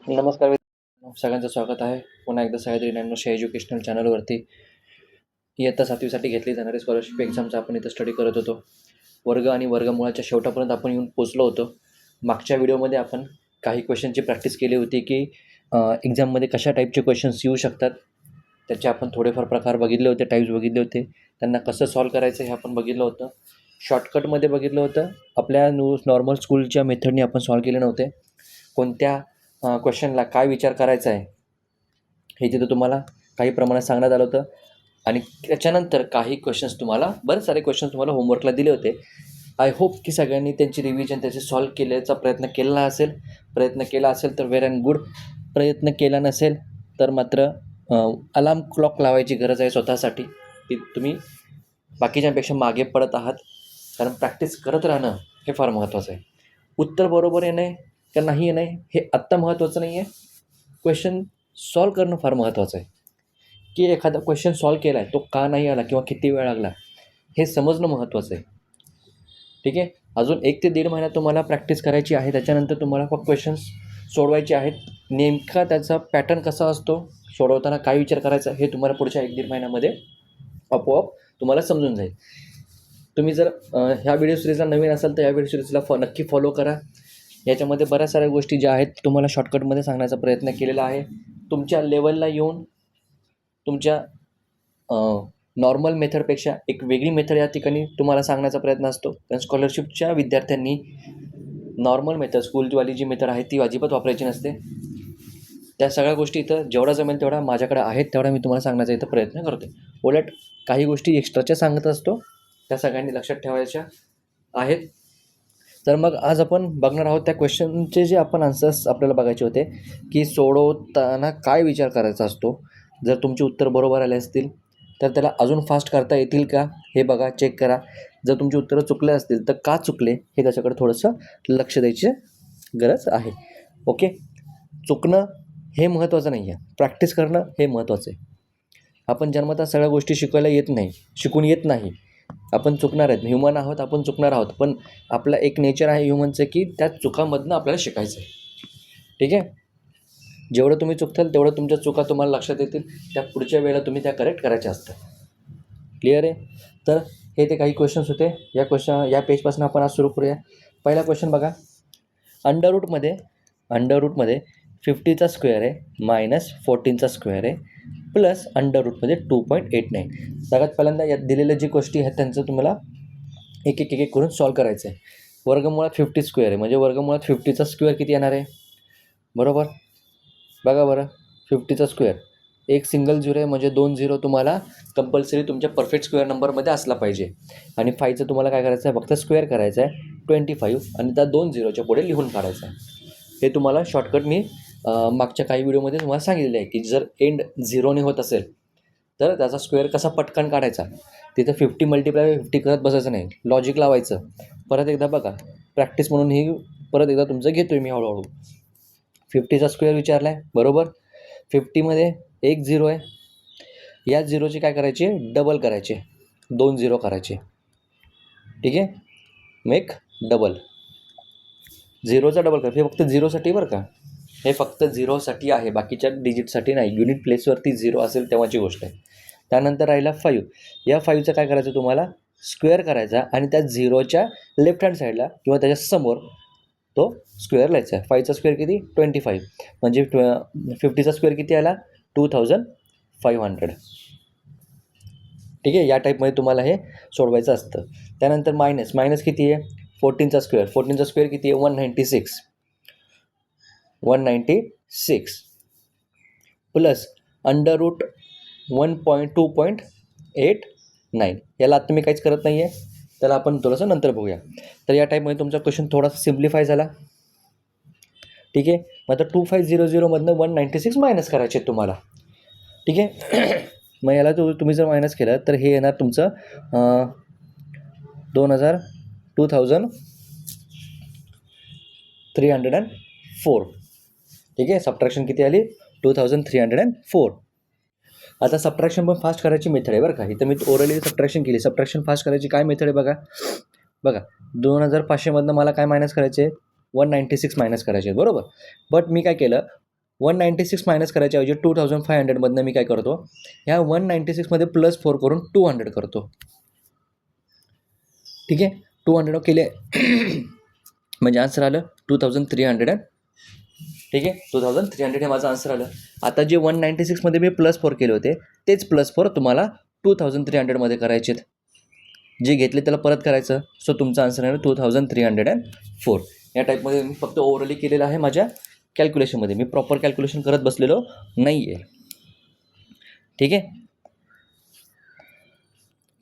नमस्कार मित्रांनो, सगळ्यांचं स्वागत आहे पुन्हा एकदा सह्याद्री नॅनोशी एज्युकेशनल चॅनलवरती. इयत्ता 7वीसाठी घेतली जाणारी स्कॉलरशिप एक्झामचा आपण इथं स्टडी करत होतो. वर्ग आणि वर्गमुळाच्या शेवटापर्यंत आपण येऊन पोचलो होतो. मागच्या व्हिडिओमध्ये आपण काही क्वेश्चनची प्रॅक्टिस केली होती की एक्झाममध्ये कशा टाईपचे क्वेश्चन्स येऊ शकतात, त्याचे आपण थोडेफार प्रकार बघितले होते, टाईप्स बघितले होते, त्यांना कसं सॉल्व करायचं हे आपण बघितलं होतं. शॉर्टकटमध्ये बघितलं होतं, आपल्या नॉर्मल स्कूलच्या मेथडनी आपण सॉल्व केले नव्हते. कोणत्या क्वेश्चनला काय विचार करायचा आहे हे तिथं तुम्हाला काही प्रमाणात सांगण्यात आलं होतं. आणि त्याच्यानंतर काही क्वेश्चन्स तुम्हाला बरेच सारे क्वेश्चन्स तुम्हाला होमवर्कला दिले होते. आय होप की सगळ्यांनी त्यांची रिव्हिजन त्याचे सॉल्व केल्याचा प्रयत्न केला असेल तर वेर अँड गुड. प्रयत्न केला नसेल तर मात्र अलार्म क्लॉक लावायची गरज आहे स्वतःसाठी की तुम्ही बाकीच्यांपेक्षा मागे पडत आहात. कारण प्रॅक्टिस करत राहणं हे फार महत्त्वाचं आहे. उत्तर बरोबर येणं का नाही येणं हे आत्ता महत्त्वाचं नाही आहे. क्वेश्चन सॉल्व करणं फार महत्त्वाचं आहे. की एखादा क्वेश्चन सॉल्व केला आहे तो का नाही आला किंवा किती वेळ लागला हे समजणं महत्त्वाचं आहे. ठीक आहे. अजून 1 ते 1.5 महिन्यात तुम्हाला प्रॅक्टिस करायची आहे. त्याच्यानंतर तुम्हाला फक्त क्वेश्चन्स सोडवायचे आहेत. नेमका त्याचा पॅटर्न कसा असतो, सोडवताना काय विचार करायचा हे तुम्हाला पुढच्या 1-1.5 महिन्यामध्ये आपोआप तुम्हाला समजून जाईल. तुम्ही जर ह्या व्हिडिओ सिरीजला नवीन असाल तर या व्हिडिओ सिरीजला नक्की फॉलो करा. याच्यामध्ये बऱ्याच साऱ्या गोष्टी ज्या आहेत तुम्हाला शॉर्टकटमध्ये सांगण्याचा प्रयत्न केलेला आहे. तुमच्या लेवलला येऊन तुमच्या नॉर्मल मेथडपेक्षा एक वेगळी मेथड या ठिकाणी तुम्हाला सांगण्याचा प्रयत्न असतो. कारण स्कॉलरशिपच्या विद्यार्थ्यांनी नॉर्मल मेथड, स्कूलवाली जी मेथड आहे ती अजिबात वापरायची नसते. त्या सगळ्या गोष्टी इथं जेवढा जमेल तेवढा माझ्याकडे आहेत, तेवढा मी तुम्हाला सांगण्याचा इथं प्रयत्न करतो. उलट काही गोष्टी एक्स्ट्राच्या सांगत असतो, त्या सगळ्यांनी लक्षात ठेवायच्या आहेत. तर मग आज आपण बघणार आहोत त्या क्वेश्चनचे जे आपण आन्सर्स आपल्याला बघायचे होते की सोडवताना काय विचार करायचा असतो. जर तुमचे उत्तर बरोबर आले असतील तर त्याला अजून फास्ट करता येतील का हे बघा, चेक करा. जर तुमची उत्तरं चुकले असतील तर का चुकले हे त्याच्याकडे थोडंसं लक्ष द्यायची गरज आहे. ओके. चुकणं हे महत्त्वाचं नाही आहे, प्रॅक्टिस करणं हे महत्त्वाचं आहे. आपण जन्मतः सगळ्या गोष्टी शिकून येत नाही. आपण चुकणार आहेत, ह्युमन आहोत, आपण चुकणार आहोत. पण आपलं एक नेचर आहे ह्युमनचं की त्या चुकांमधनं आपल्याला शिकायचं आहे. ठीक आहे. जेवढं तुम्ही चुकताल तेवढं तुमच्या चुका तुम्हाला लक्षात येतील. त्या पुढच्या वेळेला तुम्ही त्या करेक्ट करायच्या असतात. क्लिअर आहे. तर हे ते काही क्वेश्चन्स होते. या पेजपासून आपण आज सुरू करूया. पहिला क्वेश्चन बघा. अंडररूटमध्ये 50चा स्क्वेअर आहे मायनस 14चा स्क्वेअर आहे प्लस अंडररूटमध्ये 2.89. सगळ्यात पहिल्यांदा यात दिलेल्या जी गोष्टी आहेत त्यांचं तुम्हाला एक एक करून सॉल्व करायचं आहे. वर्गमुळात 50 स्क्वेअर आहे म्हणजे वर्गमुळात 50चा स्क्वेअर किती येणार आहे, बरोबर. बघा बरं, 50चा स्क्वेअर एक सिंगल झिरो आहे म्हणजे 2 झिरो तुम्हाला कंपल्सरी तुमच्या परफेक्ट स्क्वेअर नंबरमध्ये असला पाहिजे. आणि 5चं तुम्हाला काय करायचं आहे, फक्त स्क्वेअर करायचं आहे 25 आणि त्या 2 झिरोच्या पुढे लिहून काढायचं आहे. हे तुम्हाला शॉर्टकट मी मागच्या काही व्हिडिओमध्ये तुम्हाला सांगितलेलं आहे की जर एंड झिरोने होत असेल तर त्याचा स्क्वेअर कसा पटकन काढायचा. तिथं 50 मल्टिप्लाय 50 करत बसायचं नाही, लॉजिक लावायचं. परत एकदा बघा, प्रॅक्टिस म्हणून ही परत एकदा तुमचं घेतो आहे मी हळूहळू. 50चा स्क्वेअर विचारला आहे, बरोबर. 50मध्ये एक झिरो आहे, या झिरोचे काय करायचे, डबल करायचे, 2 झिरो करायचे. ठीक आहे. मेक डबल, झिरोचा डबल करा. हे फक्त झिरोसाठी बरं का, हे फक्त झिरोसाठी आहे, बाकीच्या डिजिटसाठी नाही. युनिट प्लेसवरती झिरो असेल तेव्हाची गोष्ट आहे. त्यानंतर राहिला 5. या 5चं काय करायचं, तुम्हाला स्क्वेअर करायचा आणि त्या झिरोच्या लेफ्ट हँड साईडला किंवा त्याच्या समोर तो स्क्वेअर लिहायचा आहे. 5चा स्क्वेअर किती, 25 म्हणजे 50चा स्क्वेअर किती आला, 2500. ठीक आहे. या टाईपमध्ये तुम्हाला हे सोडवायचं असतं. त्यानंतर मायनस किती आहे, 14चा स्क्वेअर किती आहे, 196 प्लस अंडररूट 2.89. याला आता मी काहीच करत नाही आहे, त्याला आपण थोडंसं नंतर बघूया. तर या टाईपमध्ये तुमचा क्वेश्चन थोडासा सिम्प्लिफाय झाला. ठीक आहे. मग आता 2500मधनं 196 मायनस करायचे आहेत तुम्हाला. ठीक आहे. मग याला तुम्ही जर मायनस केलं तर हे येणार तुमचं 2304. ठीक आहे. सबट्रॅक्शन किती आली, 2304. आता सबट्रॅक्शन पण फास्ट करायची मेथड आहे बरं का. इथं मी ओरली सबट्रॅक्शन केली. सबट्रॅक्शन फास्ट करायची काय मेथड आहे बघा. 2500मधनं मला काय मायनस करायचे, 196 मायनस करायचे, बरोबर. बट मी काय केलं, 196 मायनस करायच्या ऐवजी 2500मधनं मी काय करतो, ह्या 196मध्ये +4 करून 200 करतो. ठीक आहे, 200 केले म्हणजे आन्सर आलं 2300. ठीक आहे, 2300 हे माझं आन्सर आलं. आता जे 196मध्ये मी +4 केले होते तेच +4 तुम्हाला 2300मध्ये करायचे. जे घेतले त्याला परत करायचं. सो तुमचा आन्सर आहे 2304. या टाईपमध्ये मी फक्त ओव्हरली केलेलं आहे माझ्या कॅल्क्युलेशनमध्ये. मी प्रॉपर कॅल्क्युलेशन करत बसलेलो नाही आहे. ठीक आहे,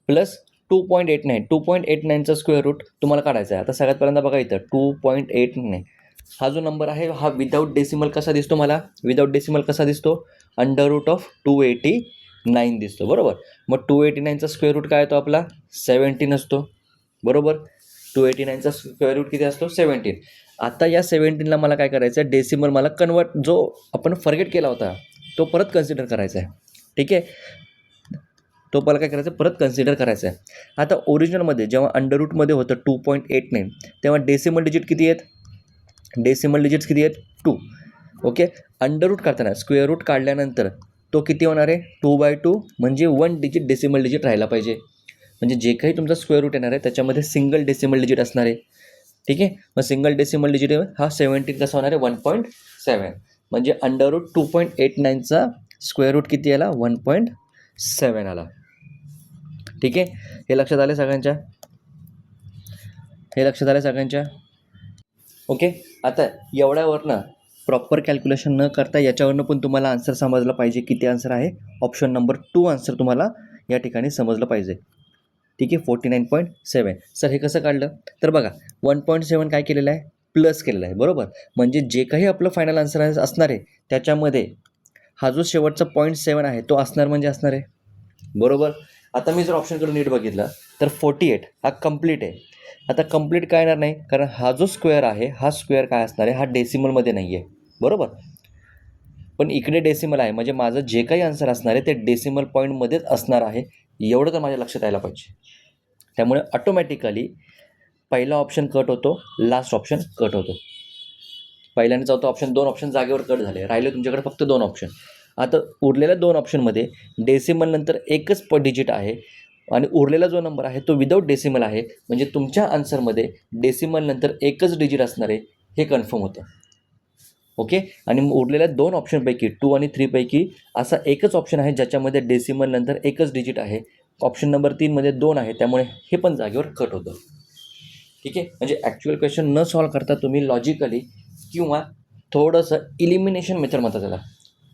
प्लस 2.89चा स्क्वेअर रूट तुम्हाला काढायचा आहे. आता सगळ्यात पहिल्यांदा बघा इथं 2.89 हा जो नंबर आहे हा विदाऊट डेसिमल कसा दिसतो, मला विदाऊट डेसिमल कसा दिसतो, √289 दिसतो. बरोबर, मग 289चा स्क्वेअर रूट काय येतो आपला 17 असतो. बरोबर, 289चा स्क्वेअर रूट किती असतो 17. आता या 17ला मला काय करायचं आहे, डेसिमल मला कन्वर्ट, जो आपण फॉरगेट केला होता तो परत कन्सिडर करायचा आहे. ठीक आहे, तो मला काय करायचं, परत कन्सिडर करायचं आहे. आता ओरिजिनलमध्ये जेव्हा अंडररूटमध्ये होतं 2.89 तेव्हा डेसिमल डिजिट किती आहेत, डेसिमल डिजिट्स किती आहेत 2. ओके, अंडररूट काढताना स्क्वेअर रूट काढल्यानंतर तो किती होणार आहे 2/2, म्हणजे 1 डिजिट डेसिमल डिजिट राहायला पाहिजे. म्हणजे जे काही तुमचा स्क्वेअर रूट येणार आहे त्याच्यामध्ये सिंगल डेसिमल डिजिट असणार आहे. ठीक आहे, मग सिंगल डेसिमल डिजिट हा 17 कसा होणार आहे 1.7. म्हणजे √2.89चा स्क्वेअर रूट किती आला 1.7 आला. ठीक आहे, हे लक्षात आलं सगळ्यांच्या, हे लक्षात आलं सगळ्यांच्या. ओके, आता एवढ्यावरनं प्रॉपर कॅल्क्युलेशन न करता याच्यावरनं पण तुम्हाला आन्सर समजलं पाहिजे. किती आन्सर आहे, ऑप्शन नंबर 2 आन्सर तुम्हाला या ठिकाणी समजलं पाहिजे. ठीक आहे, 49.7. सर हे कसं काढलं, तर बघा 1.7 काय केलेलं आहे, प्लस केलेलं आहे. बरोबर, म्हणजे जे काही आपलं फायनल आन्सर असणार आहे त्याच्यामध्ये हा जो शेवटचा 0.7 आहे तो असणार, म्हणजे असणार आहे. बरोबर, आता मी जर ऑप्शनकडे नीट बघितलं तर 48 हा कंप्लीट आहे. आता कंप्लीट काय येणार नाही, कारण हा जो स्क्वेअर आहे हा स्क्वेअर काय असणार आहे, हा डेसिमलमध्ये नाही आहे. बरोबर, पण इकडे डेसिमल आहे, म्हणजे माझं जे काही आन्सर असणार आहे ते डेसिमल पॉईंटमध्येच असणार आहे. एवढं तर माझ्या लक्षात यायला पाहिजे. त्यामुळे ऑटोमॅटिकली पहिला ऑप्शन कट होतो, लास्ट ऑप्शन कट होतो. पहिला आणि चौथा ऑप्शन, 2 ऑप्शन जागेवर कट झाले, राहिले तुमच्याकडे फक्त 2 ऑप्शन. आता उरलेल्या 2 ऑप्शनमध्ये डेसिमल नंतर एकच डिजिट आहे आणि उरलेला जो नंबर आहे तो विदाऊट डेसिमल आहे. म्हणजे तुमच्या आन्सरमध्ये डेसिमल नंतर एकच डिजिट असणार आहे हे कन्फर्म होतं. ओके, आणि उरलेल्या 2 ऑप्शनपैकी 2 आणि 3 पैकी असा एकच ऑप्शन आहे ज्याच्यामध्ये डेसिमल नंतर एकच डिजिट आहे. ऑप्शन नंबर 3मध्ये 2 आहे, त्यामुळे हे पण जागेवर कट होतं. ठीक आहे, म्हणजे ॲक्च्युअल क्वेश्चन न सॉल्व करता तुम्ही लॉजिकली किंवा थोडंसं इलिमिनेशन मेथड म्हणतात त्याला,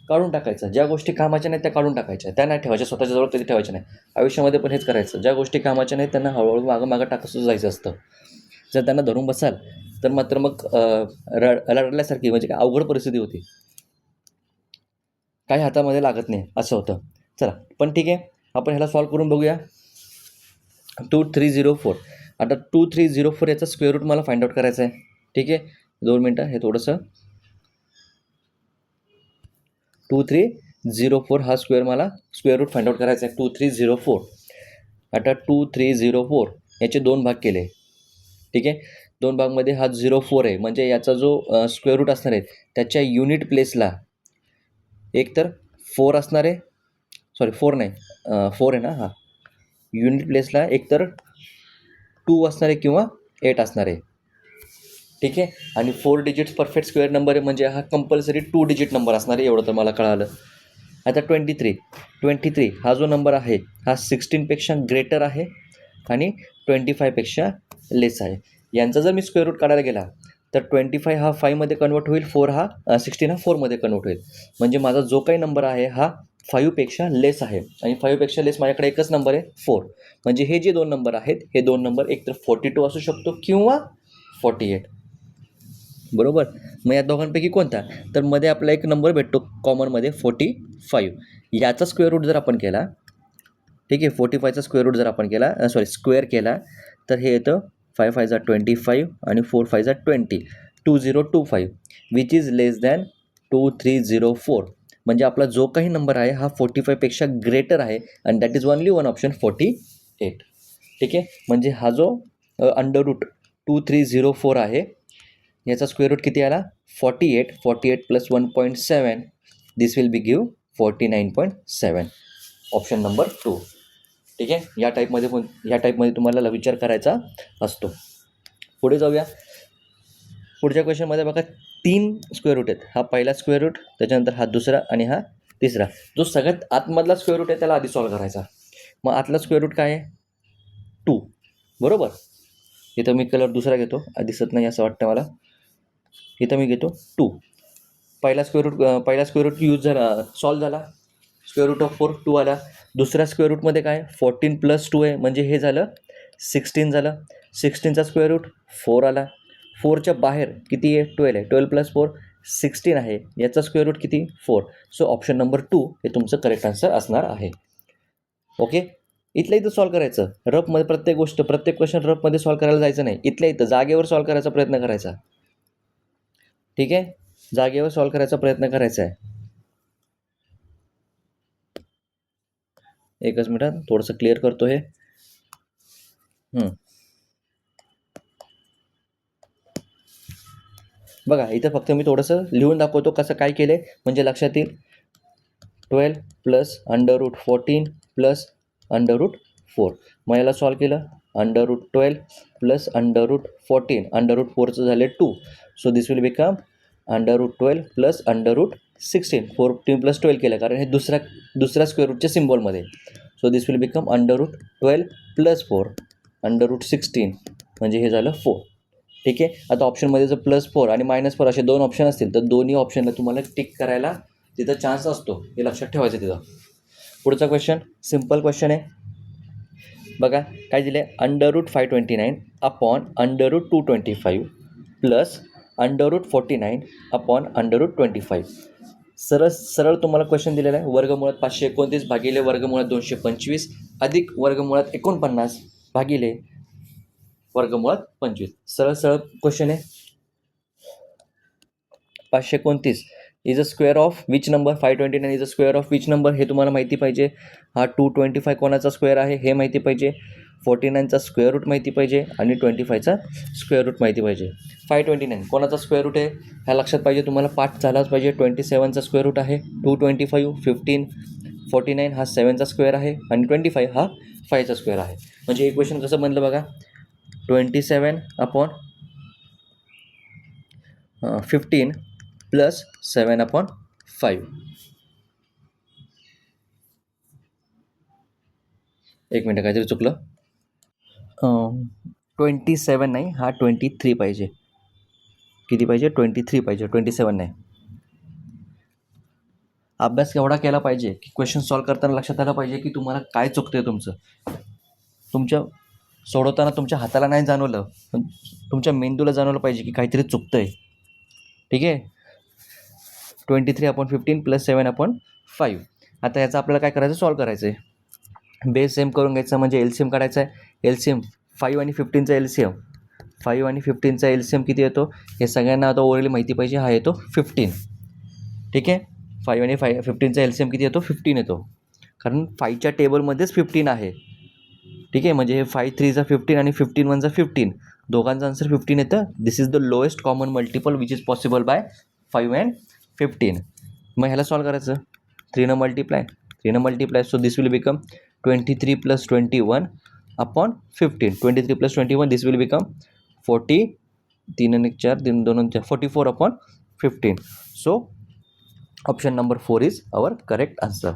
काढून टाकायचं. ज्या गोष्टी कामाच्या नाहीत त्या काढून टाकायच्या, त्या नाही ठेवायच्या, स्वतःच्याजवळ कधी ठेवायच्या नाही. आयुष्यामध्ये पण हेच करायचं, ज्या गोष्टी कामाच्या नाहीत त्यांना हळूहळू मागं टाकत जायचं असतं. जर त्यांना धरून बसाल तर मात्र मग रडल्यासारखी, म्हणजे काय अवघड परिस्थिती होती, काही हातामध्ये लागत नाही असं होतं. चला, पण ठीक आहे, आपण ह्याला सॉल्व करून बघूया. 2304. आता 2304 याचा स्क्वेअर रूट मला फाइंड आउट करायचं आहे. ठीक आहे, 2 मिनटं, हे थोडंसं 2304 हा स्क्वेअर मला स्क्वेअर रूट फाइंड आउट करायचा आहे. 2304. आता 2304 याचे 2 भाग केले. ठीक आहे, 2 भागमध्ये हा 04 आहे, म्हणजे याचा जो स्क्वेअर रूट असणार आहे त्याच्या युनिट प्लेसला एक तर 4 असणार आहे, सॉरी 4 नाही, 4 आहे ना, हा युनिट प्लेसला एक तर 2 असणार आहे किंवा 8 असणार आहे. ठीक आहे, आणि 4 डिजिट्स परफेक्ट स्क्वेअर नंबर आहे, म्हणजे हा कंपल्सरी 2 डिजिट नंबर असणार आहे, एवढं तर मला कळालं. आता 23 हा जो नंबर आहे हा 16पेक्षा ग्रेटर आहे आणि 25पेक्षा लेस आहे. यांचा जर मी स्क्वेअर रूट काढायला गेला तर 25 हा 5मध्ये कन्वर्ट होईल, 16 हा 4मध्ये कन्वर्ट होईल. म्हणजे माझा जो काही नंबर आहे हा 5पेक्षा लेस आहे, आणि 5पेक्षा लेस माझ्याकडे एकच नंबर आहे 4. म्हणजे हे जे 2 नंबर आहेत हे 2 नंबर एकतर 42 असू शकतो किंवा 48. बरोबर, मग या दोघांपैकी कोणता, तर मध्ये आपला एक नंबर भेटतो कॉमनमध्ये 45. याचा स्क्वेअर रूट जर आपण केला, ठीक आहे, 45चा स्क्वेअर रूट जर आपण केला, स्क्वेअर केला तर हे येतं 5 5 जा 25 आणि 4 5 जा 20, 2025 विच इज लेस दॅन 2304. म्हणजे आपला जो काही नंबर आहे हा 45पेक्षा ग्रेटर आहे, आणि that is only one option 48. ठीक आहे, म्हणजे हा जो अंडर रूट 2304 आहे याचा स्क्वेअर रूट किती आला 48. 48 plus 1.7 this will be give 49.7. Option number 2. ठीक आहे. या टाईपमध्ये तुम्हाला विचार करायचा असतो. पुढे जाऊया. पुढच्या क्वेश्चनमध्ये बघा 3 स्क्वेअर रूट आहेत. हा पहिला स्क्वेअर रूट, त्याच्यानंतर हा दुसरा आणि हा तिसरा. जो सगळ्यात आतमधला स्क्वेअर रूट आहे त्याला आधी सॉल्व करायचा. मग आतला स्क्वेअर रूट काय आहे 2. बरोबर. इथं मी कलर दुसरा घेतो, दिसत नाही असं वाटतं मला. इथं मी घेतो 2. पहिला स्क्वेअर रूट यूज झाला, सॉल्व झाला. स्क्वेअर रूट ऑफ 4 2 आला. दुसऱ्या स्क्वेअर रूटमध्ये काय 14 प्लस 2 आहे, म्हणजे हे झालं 16 झालं. 16चा स्क्वेअर रूट 4 आला. 4च्या बाहेर किती आहे 12 आहे. 12 प्लस 4 16 आहे. याचा स्क्वेअर रूट किती 4. सो ऑप्शन नंबर 2 हे तुमचं करेक्ट आन्सर असणार आहे. ओके. इथल्या इथं सॉल्व करायचं. रफमध्ये प्रत्येक क्वेश्चन रफमध्ये सॉल्व करायला जायचं नाही. इथल्या इथं जागेवर सॉल्व करायचा प्रयत्न करायचा. ठीक आहे. जागेवर सॉल्व करायचा प्रयत्न करायचा आहे. एकच मिनिट, थोडंसं क्लिअर करतो हे. बघा इथं फक्त मी थोडंसं लिहून दाखवतो कसं काय केलं आहे, म्हणजे लक्षात येईल. 12 प्लस √14 प्लस √4. मग याला सॉल्व केलं. √12 प्लस √14. √4चं झाले 2. So this will become √12 plus √16. 14 plus 12 केलं कारण हे दुसऱ्या स्क्वेअर रूटच्या सिम्बॉलमध्ये. So this will become √12 plus 4 √16, म्हणजे हे झालं 4. ठीक आहे. आता ऑप्शनमध्ये जर +4 आणि -4 असे 2 ऑप्शन असतील तर दोन्ही ऑप्शनला तुम्हाला टिक करायला तिथं चान्स असतो, हे लक्षात ठेवायचं तिथं. पुढचा क्वेश्चन सिम्पल क्वेश्चन आहे. बघा काय दिलं आहे. √529 अपॉन √225 प्लस √49 अपॉन √25. सरळ तुम्हाला क्वेश्चन दिलेला आहे. वर्गमुळात 529 भागिले वर्गमुळात 225 अधिक वर्गमुळात 49 भागिले वर्गमुळात 25. सरळ क्वेश्चन आहे. 529 is a square of which number. 529 is a square of which number हे तुम्हाला माहिती पाहिजे. हा 225 कोणाचा स्क्वेअर आहे हे माहिती पाहिजे. 49चा स्क्वेअर रूट माहिती पाहिजे आणि 25चा स्क्वेअर रूट माहिती पाहिजे. 529 कोणाचा स्क्वेअर रूट आहे ह्या लक्षात पाहिजे तुम्हाला. पाठ झालाच पाहिजे. 27चा स्क्वेअर रूट आहे. 225 15 49 हा 7चा स्क्वेअर आहे आणि 25 हा 5चा स्क्वेअर आहे. म्हणजे हे क्वेश्चन कसं बनलं बघा. 27 अपॉन 15 प्लस 7 अपॉन 5. एक मिनटं काहीतरी चुकलं. 27 नाही, हा 23 पाहिजे. किती पाहिजे 23 पाहिजे, 27 नाही. अभ्यास केवढा केला पाहिजे की क्वेश्चन सॉल्व करताना लक्षात आलं पाहिजे की तुम्हाला काय चुकतं आहे. तुमच्या सोडवताना तुमच्या हाताला नाही जाणवलं, पण तुमच्या मेंदूला जाणवलं पाहिजे की काहीतरी चुकतं आहे. ठीक आहे. 23 अपॉन 15 प्लस 7 अपॉन 5. आता याचं आपल्याला काय करायचं सॉल्व करायचं आहे. बेस सेम करून घ्यायचा म्हणजे एलसीएम काढायचा आहे. एलसीएम 5 आणि 15चा एलसीएम. 5 आणि 15चा एलसीएम किती येतो हे सगळ्यांना आता ओरली माहिती पाहिजे. हा येतो 15. ठीक आहे. 5 आणि 15चा एलसीएम किती येतो 15 येतो, कारण 5च्या टेबलमध्येच 15 आहे. ठीक आहे. म्हणजे हे 5 3 15 आणि 15 1 15, दोघांचं आन्सर 15 येतं. This is the lowest common multiple which is possible by 5 and 15. मग ह्याला सॉल्व करायचं. 3 न multiply. So this will become 23 plus 21 upon 15. 23 plus 21 this will become 40. 3 आणि 4 3 2 4 44 upon 15. So option number 4 is our correct answer.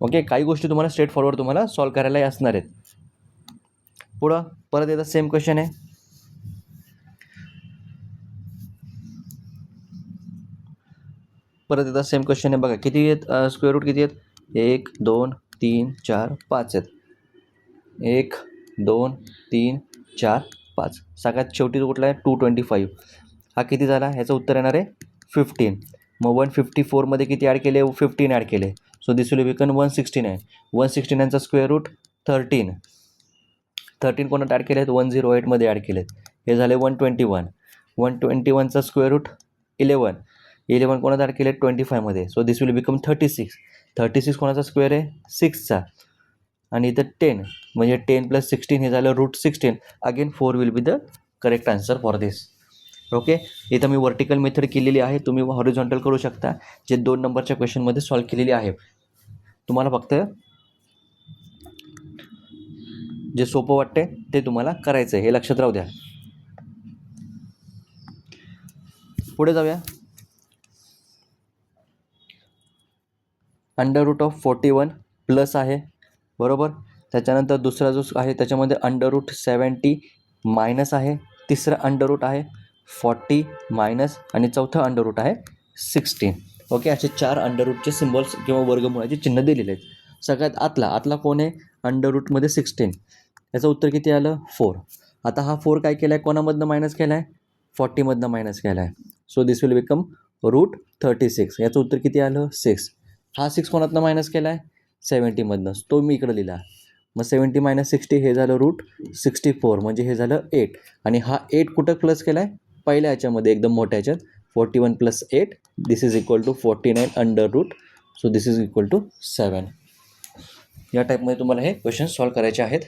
Okay. काही गोष्टी तुम्हाला straight forward तुम्हाला solve करायलाही असणार आहेत. पुढं परत एकदा सेम क्वेश्चन आहे. बघा किती आहेत स्क्वेअर रूट किती आहेत. 1 2 3 4 5 आहेत. 1 2 3 4 5. सगळ्यात शेवटी कुठला आहे 225. हा किती झाला ह्याचं उत्तर येणार आहे 15. मग 154मध्ये किती ॲड केले 15 ॲड केले. So this will become 169. 169चा स्क्वेअर रूट 13. 13 कोणात ॲड केले आहेत 108मध्ये ॲड केलेत. हे झाले 121. 121चा स्क्वेअर रूट 11. 11 कोणात ॲड केले 25मध्ये. So this will become 36. 36 कोणाचा स्क्वेअर आहे 6चा. आणि इथं 10 म्हणजे 10 प्लस 16 हे झालं √16. Again 4 will be the correct answer for this. Okay, इथं मी वर्टिकल मेथड केलेली आहे, तुम्ही हॉरिझॉन्टल करू शकता, जे 2 नंबरच्या क्वेश्चनमध्ये सॉल्व केलेली आहे. तुम्हाला फक्त जे सोपं वाटते ते तुम्हाला करायचं आहे, हे लक्षात राहू द्या. पुढे जाऊया. √41 प्लस आहे, बरोबर. त्याच्यानंतर दुसरा जो आहे त्याच्यामध्ये √70 मायनस आहे, तिसरा अंडररूट आहे 40 मायनस आणि चौथा अंडररूट आहे 16. ओके, असे 4 अंडररूटचे सिम्बॉल्स किंवा वर्गमुळाचे चिन्ह दिलेले आहेत. सगळ्यात आतला कोण आहे? √मध्ये 16. याचं उत्तर किती आलं? 4. आता हा 4 काय केला आहे? कोणामधनं मायनस केला आहे? 40मधनं मायनस केला आहे. So this will become √36. याचं उत्तर किती आलं? 6. हा 6 कोणातनं मायनस केला आहे? 70मधनं. तो मी इकडं लिहिला. मग 70 मायनस 60 हे झालं √64, म्हणजे हे झालं 8. आणि हा 8 कुठं प्लस केला आहे? पहिल्या ह्याच्यामध्ये एकदम मोठ्या ह्याच्यात. 41 + 8 this is equal to 49 underroot. So this is equal to 7. या टाईपमध्ये तुम्हाला हे क्वेश्चन सॉल्व करायचे आहेत.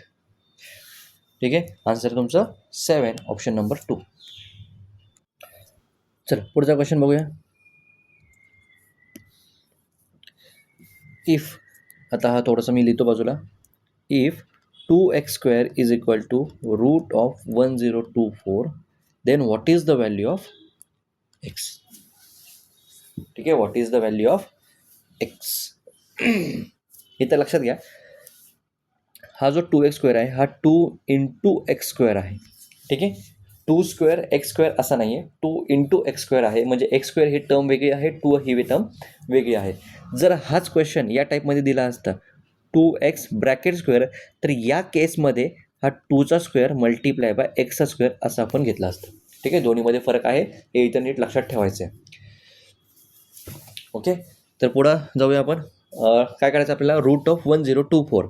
ठीक आहे, आन्सर तुमचं 7, ऑप्शन नंबर 2. चला पुढचा क्वेश्चन बघूया. इफ, आता हा थोडंसं मी लिहितो बाजूला. If 2x² is equal to √1024, then what is the value of x? ठीक आहे, what is the value of x? इथं लक्षात घ्या, हा जो 2x² आहे हा 2 × x² आहे. ठीक आहे, 2² x² असा नाही आहे, 2 × x² आहे. म्हणजे x² ही टर्म वेगळी आहे, 2 ही टर्म वेगळी आहे. जर हाच क्वेश्चन या टाईपमध्ये दिला असता 2x ब्रॅकेट स्क्वेअर, तर या केसमध्ये हा 2चा square multiply by x square असं आपण घेतला असतं. ठीक आहे, दोन्हीमध्ये फरक आहे, हे इथं नीट लक्षात ठेवायचं आहे. ओके, तर पुढं जाऊया आपण. काय करायचं आपल्याला? √1024.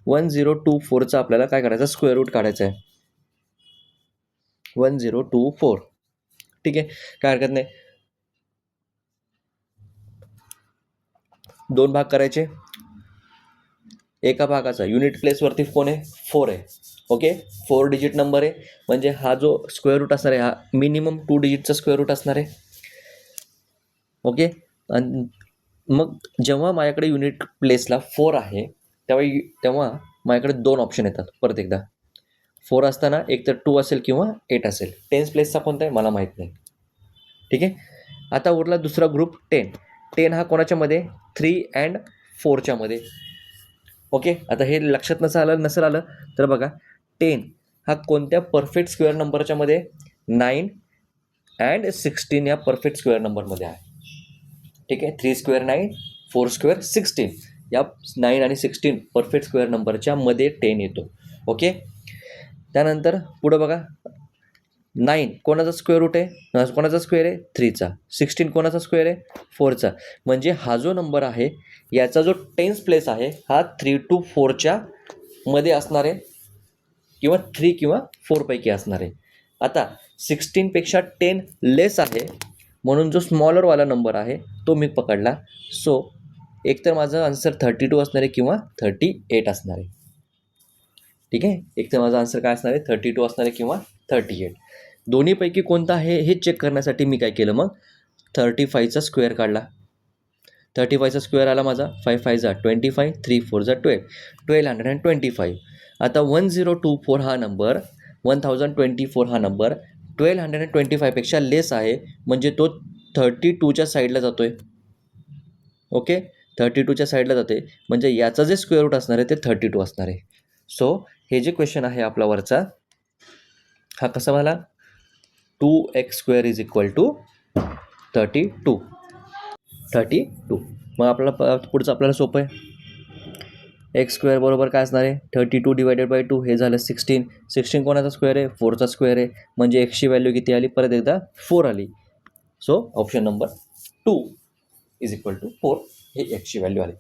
1024चा आपल्याला काय करायचं? स्क्वेअर रूट काढायचं आहे. 1024. ठीक आहे, काय हरकत नाही. 2 भाग करायचे. एका भागाचा युनिट प्लेसवरती कोण आहे? 4 आहे. ओके, 4 डिजिट नंबर आहे, म्हणजे हा जो स्क्वेअर रूट असणार आहे हा मिनिमम 2 डिजिटचा स्क्वेअर रूट असणार आहे. ओके, आणि मग जेव्हा माझ्याकडे युनिट प्लेसला 4 आहे तेव्हा माझ्याकडे 2 ऑप्शन येतात. परत एकदा, 4 असताना एक तर 2 असेल किंवा 8 असेल. टेन्स प्लेसचा कोणता आहे मला माहीत नाही. ठीक आहे, आता उरला दुसरा ग्रुप 10. 10 हा कोणाच्यामध्ये? 3 and 4च्या मध्ये. ओके, आता हे लक्षात नसेल आलं तर बघा, 10 हा कोणत्या परफेक्ट स्क्वेअर नंबरच्या मध्ये? 9 and 16 या परफेक्ट स्क्वेअर नंबरमध्ये आहे. ठीक आहे, 3² 9, 4² 16 या 9 आणि 16 परफेक्ट स्क्वेअर नंबरच्या मध्ये 10 येतो. ओके, त्यानंतर पुढं बघा, 9 कोणाचा स्क्वेअर रूट आहे? कोणाचा स्क्वेअर आहे? 3चा. 16 कोणाचा स्क्वेअर आहे? 4चा. म्हणजे हा जो नंबर आहे याचा जो टेन्स प्लेस आहे हा 3 to 4च्या मध्ये असणार आहे, किंवा 3 किंवा 4 पैकी असणार आहे. आता 16पेक्षा 10 लेस आहे, म्हणून जो स्मॉलरवाला नंबर आहे तो मी पकडला. सो एकतर माझं आन्सर 32 असणार आहे किंवा 38 असणार आहे. ठीक आहे, एकतर माझा आन्सर काय असणार आहे? 32 असणार आहे किंवा 38. दोन्हीपैकी कोणता आहे हे चेक करण्यासाठी मी काय केलं? मग 35चा स्क्वेअर काढला. 35चा स्क्वेअर आला माझा. 5 5 जा 25, 3 4 जा 12, 1225. आता 1024 हा नंबर, 1024 हा नंबर 1225पेक्षा लेस आहे, म्हणजे तो 32च्या साईडला जातो आहे. ओके, 32च्या साईडला जाते, म्हणजे याचा जे स्क्वेअर रूट असणार आहे ते 32 असणार आहे. सो हे जे क्वेश्चन आहे आपला वरचा, हा कसा झाला? 2x² is equal to 32. मग आपल्याला पुढचं आपल्याला सोपं आहे. x² बरोबर काय असणार आहे? 32 डिवायडेड बाय 2, हे झालं 16. 16 कोणाचा स्क्वेअर आहे? 4चा स्क्वेअर आहे, म्हणजे xची व्हॅल्यू किती आली? परत एकदा 4 आली. So option number 2 is equal to 4 हे xची व्हॅल्यू आली.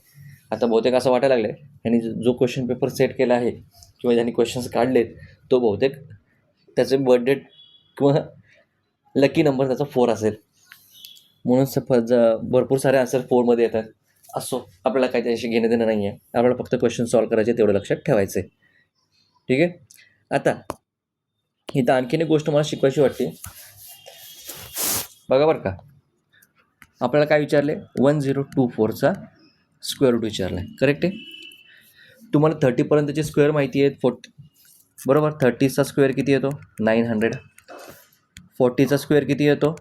आता बहुतेक असं वाटायला लागलं आहे यांनी जो क्वेश्चन पेपर सेट केला आहे किंवा ज्यांनी क्वेश्चन्स काढलेत तो बहुतेक त्याचे बर्थ डेट किंवा लकी नंबर त्याचा 4 असेल, म्हणून भरपूर सारे आन्सर 4मध्ये येतात. असो, आपल्याला काही त्याशी घेणं देणं नाही आहे, आपल्याला फक्त क्वेश्चन सॉल्व करायचे, तेवढं लक्षात ठेवायचं आहे. ठीक आहे, आता इथं आणखीन एक गोष्ट मला शिकवायची वाटते. बघा बरं का, आपल्याला काय विचारले 1024चा स्क्वेअर रूट विचारला आहे, करेक्ट आहे. तुम्हाला 30पर्यंतचे स्क्वेअर माहिती आहेत. 40 बरोबर. 30चा स्क्वेअर किती येतो 900. 40चा स्क्वेअर किती येतो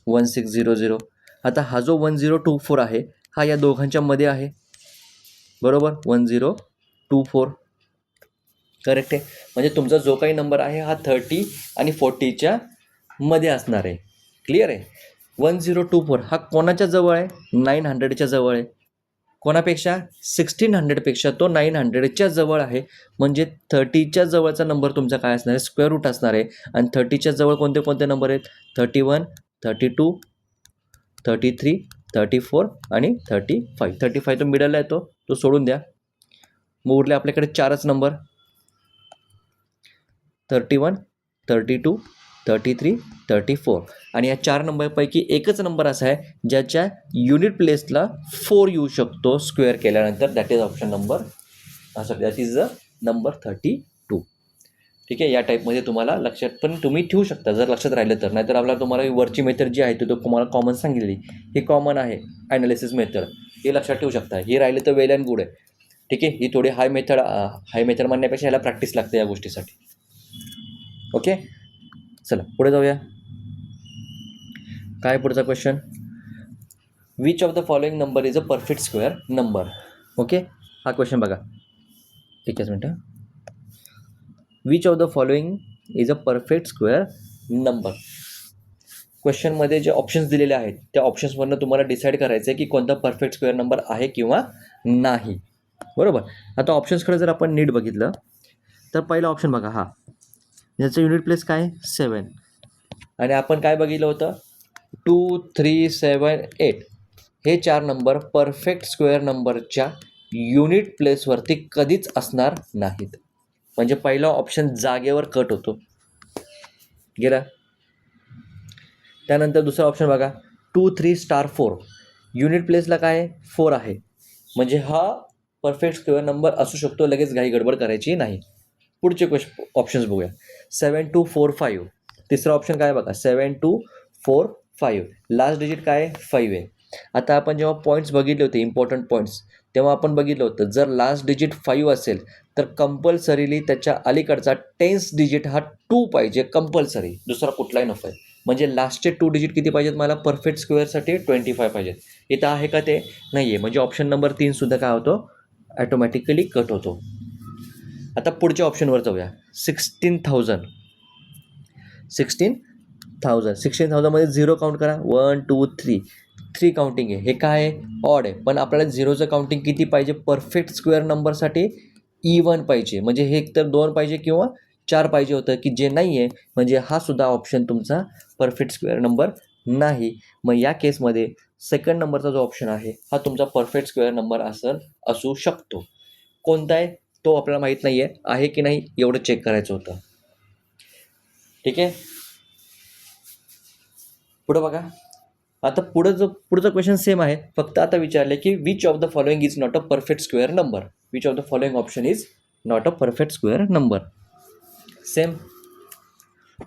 1600. आता हा जो 1024 आहे हा या दोघांच्या मध्ये आहे, बरोबर. 1024 करेक्ट आहे. म्हणजे तुमचा जो काही नंबर आहे हा 30 आणि 40च्या मध्ये असणार आहे. क्लिअर आहे. 1024 हा कोणाच्या जवळ आहे 900च्या जवळ आहे. कोणापेक्षा 1600पेक्षा तो 900च्या जवळ आहे. म्हणजे 30च्या जवळचा नंबर तुमचा काय असणार आहे स्क्वेअर रूट असणार आहे. आणि 30च्या जवळ कोणते कोणते नंबर आहेत 31, 32, 33, 34 आणि 35. 35 तो मिडलला येतो, तो सोडून द्या. मग उरले आपल्याकडे 4च नंबर 31, 32, 33, 34. आणि या 4 नंबरपैकी एकच नंबर असा आहे ज्याच्या युनिट प्लेसला 4 येऊ शकतो स्क्वेअर केल्यानंतर. That is option number that is the number 32. ठीक आहे. या टाईपमध्ये तुम्हाला लक्षात पण तुम्ही ठेवू शकता जर लक्षात राहिलं तर. नाहीतर आपल्याला तुम्हाला वरची मेथड जी आहे ती तुम्हाला कॉमन सांगितली, ही कॉमन आहे ॲनालिसिस मेथड, हे लक्षात ठेवू शकता. हे राहिलं तर वेल अँड गुड आहे. ठीक आहे. ही थोडी हाय मेथड म्हणण्यापेक्षा ह्याला प्रॅक्टिस लागते या गोष्टीसाठी. ओके, चला पुढे जाऊया. काय पुढचा question, which of the following number is a perfect square number. Okay, हा क्वेश्चन बघा. एकच मिनटं. Which of the following is a perfect square number. क्वेश्चनमध्ये जे ऑप्शन्स दिलेले आहेत त्या ऑप्शन्समधनं तुम्हाला डिसाईड करायचं आहे की कोणता परफेक्ट स्क्वेअर नंबर आहे किंवा नाही, बरोबर. आता ऑप्शन्सकडे जर आपण नीट बघितलं तर पहिला ऑप्शन बघा, हा याचं युनिट प्लेस काय 7. आणि आपण काय बघितलं होतं 2, 3, 7, 8 हे 4 नंबर परफेक्ट स्क्वेअर नंबरच्या युनिट प्लेसवरती कधीच असणार नाहीत. म्हणजे पहिला ऑप्शन जागेवर कट होतो, गेला. त्यानंतर दुसरा ऑप्शन बघा 2, 3, स्टार 4 युनिट प्लेसला काय 4 आहे. म्हणजे हा परफेक्ट स्क्वेअर नंबर असू शकतो, लगेच घाई गडबड करायची नाही. पुढचे ऑप्शन्स बघूया 7, 2, 4, 5. तिसरा ऑप्शन काय बघा 7, 2, 4, 5. लास्ट डिजिट काय 5 आहे. आता आपण जेव्हा पॉईंट्स बघितले होते इम्पॉर्टंट पॉईंट्स, तेव्हा आपण बघितलं होतं जर लास्ट डिजिट 5 असेल तर कंपल्सरीली त्याच्या अलीकडचा 10th डिजिट हा 2 पाहिजे कंपल्सरी, दुसरा कुठलाही नको आहे. म्हणजे लास्टचे 2 डिजिट किती पाहिजेत मला परफेक्ट स्क्वेअरसाठी 25 पाहिजेत. इथं आहे का ते नाही आहे. म्हणजे ऑप्शन नंबर 3 सुद्धा काय होतो ॲटोमॅटिकली कट होतो. आता पुढच्या ऑप्शनवर जाऊया 16,000. 16,000मध्ये 0 काउंट करा 1, 2, 3 काउंटिंग आहे. हे काय आहे ऑड आहे, पण आपल्याला 0चं काउंटिंग किती पाहिजे परफेक्ट स्क्वेअर नंबरसाठी इवन पाहिजे. म्हणजे हे एकतर 2 पाहिजे किंवा 4 पाहिजे होतं, की जे नाही आहे. म्हणजे हा सुद्धा ऑप्शन तुमचा परफेक्ट स्क्वेअर नंबर नाही. मग या केसमध्ये सेकंड नंबरचा जो ऑप्शन आहे हा तुमचा परफेक्ट स्क्वेअर नंबर असू शकतो. कोणता आहे तो आपल्याला माहीत नाही आहे की नाही एवढं चेक करायचं होतं. ठीक आहे. पुढं बघा. आता पुढचा क्वेश्चन सेम आहे, फक्त आता विचारले की which of the following is not a perfect square number. Which of the following option is not a perfect square number. Same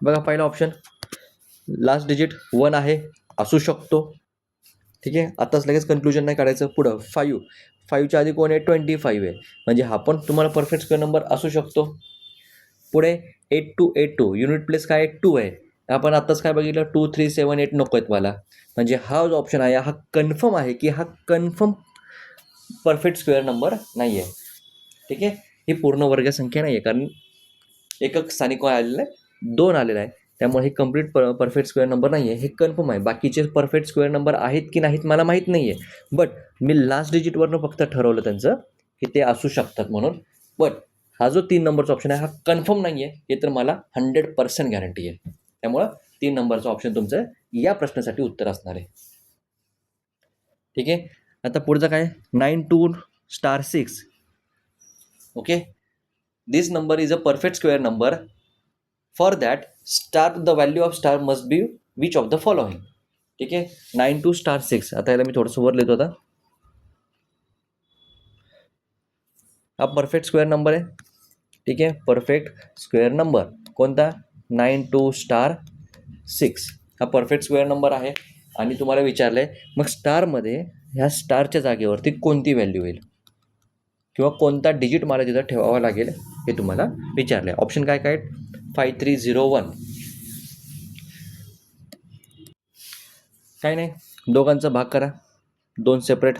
बघा. पहिला ऑप्शन लास्ट डिजिट 1 आहे, असू शकतो. ठीक आहे. आताच लगेच कन्क्लुजन नाही काढायचं. पुढं 5च्या आधी कोण आहे 25 आहे. म्हणजे हा पण तुम्हाला परफेक्ट स्क्वेअर नंबर असू शकतो. पुढे 8282 युनिट प्लेस काय 2 आहे. आपण आत्ताच काय बघितलं 2, 3, 7, 8 नको आहेत मला. म्हणजे हा जो ऑप्शन आहे हा कन्फर्म आहे की हा कन्फर्म परफेक्ट स्क्वेअर नंबर नाही आहे. ठीक आहे. ही पूर्ण वर्गसंख्या नाही आहे, कारण एकक स्थानिक आलेलं आहे 2 आलेला आहे. त्यामुळे हे कम्प्लीट परफेक्ट स्क्वेअर नंबर नाही आहे, हे कन्फर्म आहे. बाकीचे परफेक्ट स्क्वेअर नंबर आहेत की नाहीत मला माहीत नाही आहे. बट मी लास्ट डिजिटवरनं फक्त ठरवलं त्यांचं की ते असू शकतात म्हणून. बट हा जो 3 नंबरचा ऑप्शन आहे हा कन्फर्म नाही आहे, हे तर मला 100% गॅरंटी आहे. त्यामुळं 3 नंबरचा ऑप्शन तुमचं या प्रश्नासाठी उत्तर असणार आहे. ठीक आहे. आता पुढचं काय 9, 2, star 6. Okay. This number is a perfect square number. For that star the value of star must be which of the following. ठीक आहे. 9, 2, स्टार 6. आता याला मी थोडंसं वर लिहितो. आता हा परफेक्ट स्क्वेअर नंबर आहे. ठीक आहे. परफेक्ट स्क्वेअर नंबर कोणता 9, 2, स्टार 6. हा परफेक्ट स्क्वेअर नंबर आहे आणि तुम्हाला विचारलं आहे मग स्टारमध्ये ह्या स्टारच्या जागेवरती कोणती व्हॅल्यू येईल किंवा कोणता डिजिट मला तिथं ठेवावा लागेल हे तुम्हाला विचारलं आहे. ऑप्शन काय काय 5301. काय नाही, दोघांचा भाग करा, 2 सेपरेट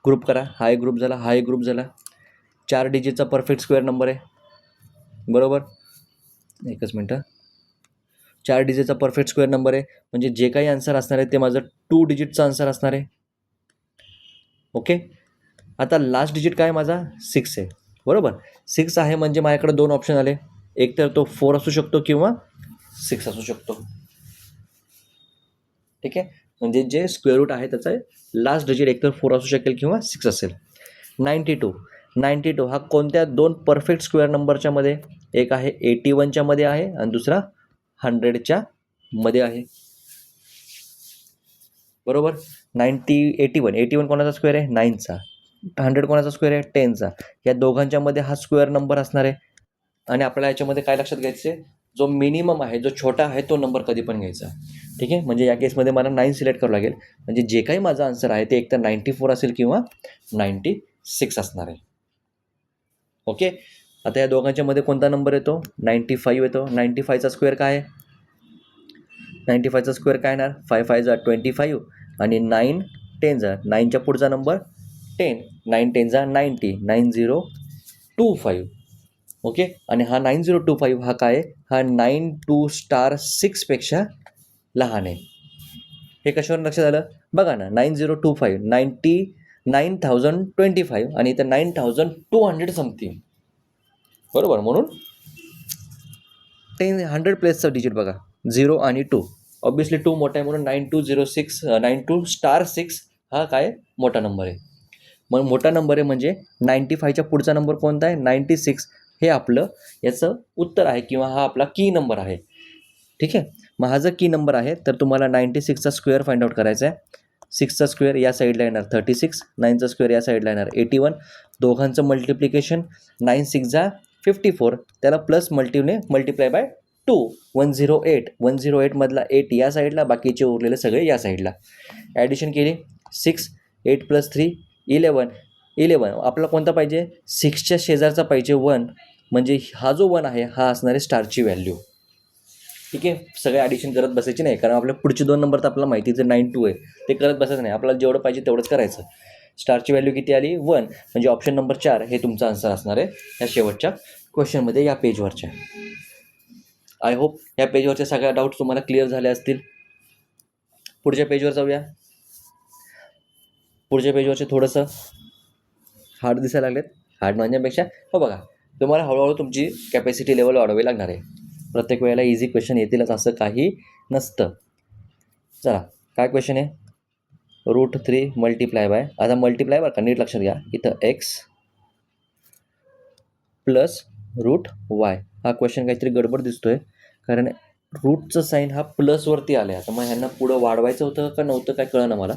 ग्रुप करा. हा एक ग्रुप झाला, हा एक ग्रुप झाला. 4 डिजिटचा परफेक्ट स्क्वेअर नंबर आहे, बरोबर. एकच मिनटं. 4 डिजिटचा परफेक्ट स्क्वेअर नंबर आहे म्हणजे जे काही आन्सर असणार आहे ते माझं 2 डिजिटचा आन्सर असणार आहे. ओके. आता लास्ट डिजिट काय माझा 6 आहे, बरोबर. 6 आहे म्हणजे माझ्याकडे 2 ऑप्शन आले, एक तर तो 4 असू शकतो किंवा 6 असू शकतो. ठीक आहे, म्हणजे जे स्क्वेअर रूट आहे त्याचा लास्ट डिजिट एकतर 4 असू शकेल किंवा 6 असेल. 92 हा कोणत्या 2 परफेक्ट स्क्वेअर नंबरच्या मध्ये, एक आहे 81च्या मध्ये आहे आणि दुसरा 100च्या मध्ये आहे, बरोबर. 81 कोणाचा स्क्वेअर आहे 9चा, 100 कोणाचा स्क्वेअर आहे 10चा. या दोघांच्या मध्ये हा स्क्वेअर नंबर असणार आहे आणि आपल्याला याच्यामध्ये काय लक्षात घ्यायचे, जो मिनिमम आहे, जो छोटा आहे तो नंबर कधी पण घ्यायचा. ठीक आहे, म्हणजे या केसमध्ये मला 9 सिलेक्ट करावं लागेल, म्हणजे जे काही माझा आन्सर आहे ते एकतर 94 असेल किंवा 96 असणार आहे. ओके. आता या दोघांच्या मध्ये कोणता नंबर येतो 95 येतो. 95चा स्क्वेअर काय आहे, 95चा स्क्वेअर काय येणार, 5 5 जा 25 आणि 9 10 जा, 9च्या पुढचा नंबर 10, 9 10 जा 90, 9025. ओके. आणि हा 9025 हा काय आहे, हा 92*6पेक्षा लहान आहे. हे कशावर लक्षात आलं बघा ना, 9025 9025 आणि इथं 9200 समथिंग, बरोबर. म्हणून 100 प्लेसचा डिजिट बघा 0 आणि 2, ऑब्विसली 2 मोठा आहे म्हणून 9206 92*6 हा काय मोठा नंबर आहे. मग मोठा नंबर आहे म्हणजे 95च्या पुढचा नंबर कोणता आहे 96, हे आपलं याचं उत्तर आहे किंवा हा आपला की नंबर आहे. ठीक आहे, मग हा जर की नंबर आहे तर तुम्हाला 96चा स्क्वेअर फाइंड आउट करायचा आहे. 6चा स्क्वेअर या साईडला येणार 36, 9चा स्क्वेअर या साईडला येणार 81. दोघांचं मल्टिप्लिकेशन 9 6 जा 54, त्याला प्लस मल्टिप्लाय बाय 2, 108. 108 मधला 8 या साईडला, बाकीचे उरलेले सगळे या साईडला. ॲडिशन केली 6 8 + 3 11. आपला कोणता पाहिजे 6च्या शेजारचा पाहिजे 1, म्हणजे हा जो 1 आहे हा असणार आहे स्टारची व्हॅल्यू. ठीक आहे, सगळे ॲडिशन करत बसायची नाही, कारण आपल्या पुढचे 2 नंबर तर आपल्याला माहिती जर 92 आहे ते करत बसायचं नाही, आपल्याला जेवढं पाहिजे तेवढंच करायचं. स्टारची व्हॅल्यू किती आली 1, म्हणजे ऑप्शन नंबर 4 हे तुमचा आन्सर असणार आहे या शेवटच्या क्वेश्चनमध्ये, या पेजवरच्या. आय होप या पेजवरच्या सगळ्या डाऊट्स तुम्हाला क्लिअर झाले असतील. पुढच्या पेजवर जाऊया. पुढच्या पेजवरचे थोडंसं हार्ड दिसायला लागलेत. हार्ड म्हणण्यापेक्षा बघा, तुम्हाला हळूहळू तुमची कॅपॅसिटी लेवल वाढवावी लागणार आहे. प्रत्येक वेळेला इझी क्वेश्चन येतीलच असं काही नसतं. चला, काय क्वेश्चन आहे, √3 मल्टिप्लाय बाय, आता मल्टिप्लाय बरं का, नीट लक्षात घ्या, इथं x प्लस √y. हा क्वेश्चन काहीतरी गडबड दिसतोय, कारण रूटचं साईन हा प्लसवरती आलं आहे. आता मग ह्यांना पुढं वाढवायचं होतं का नव्हतं काय कळलं ना मला.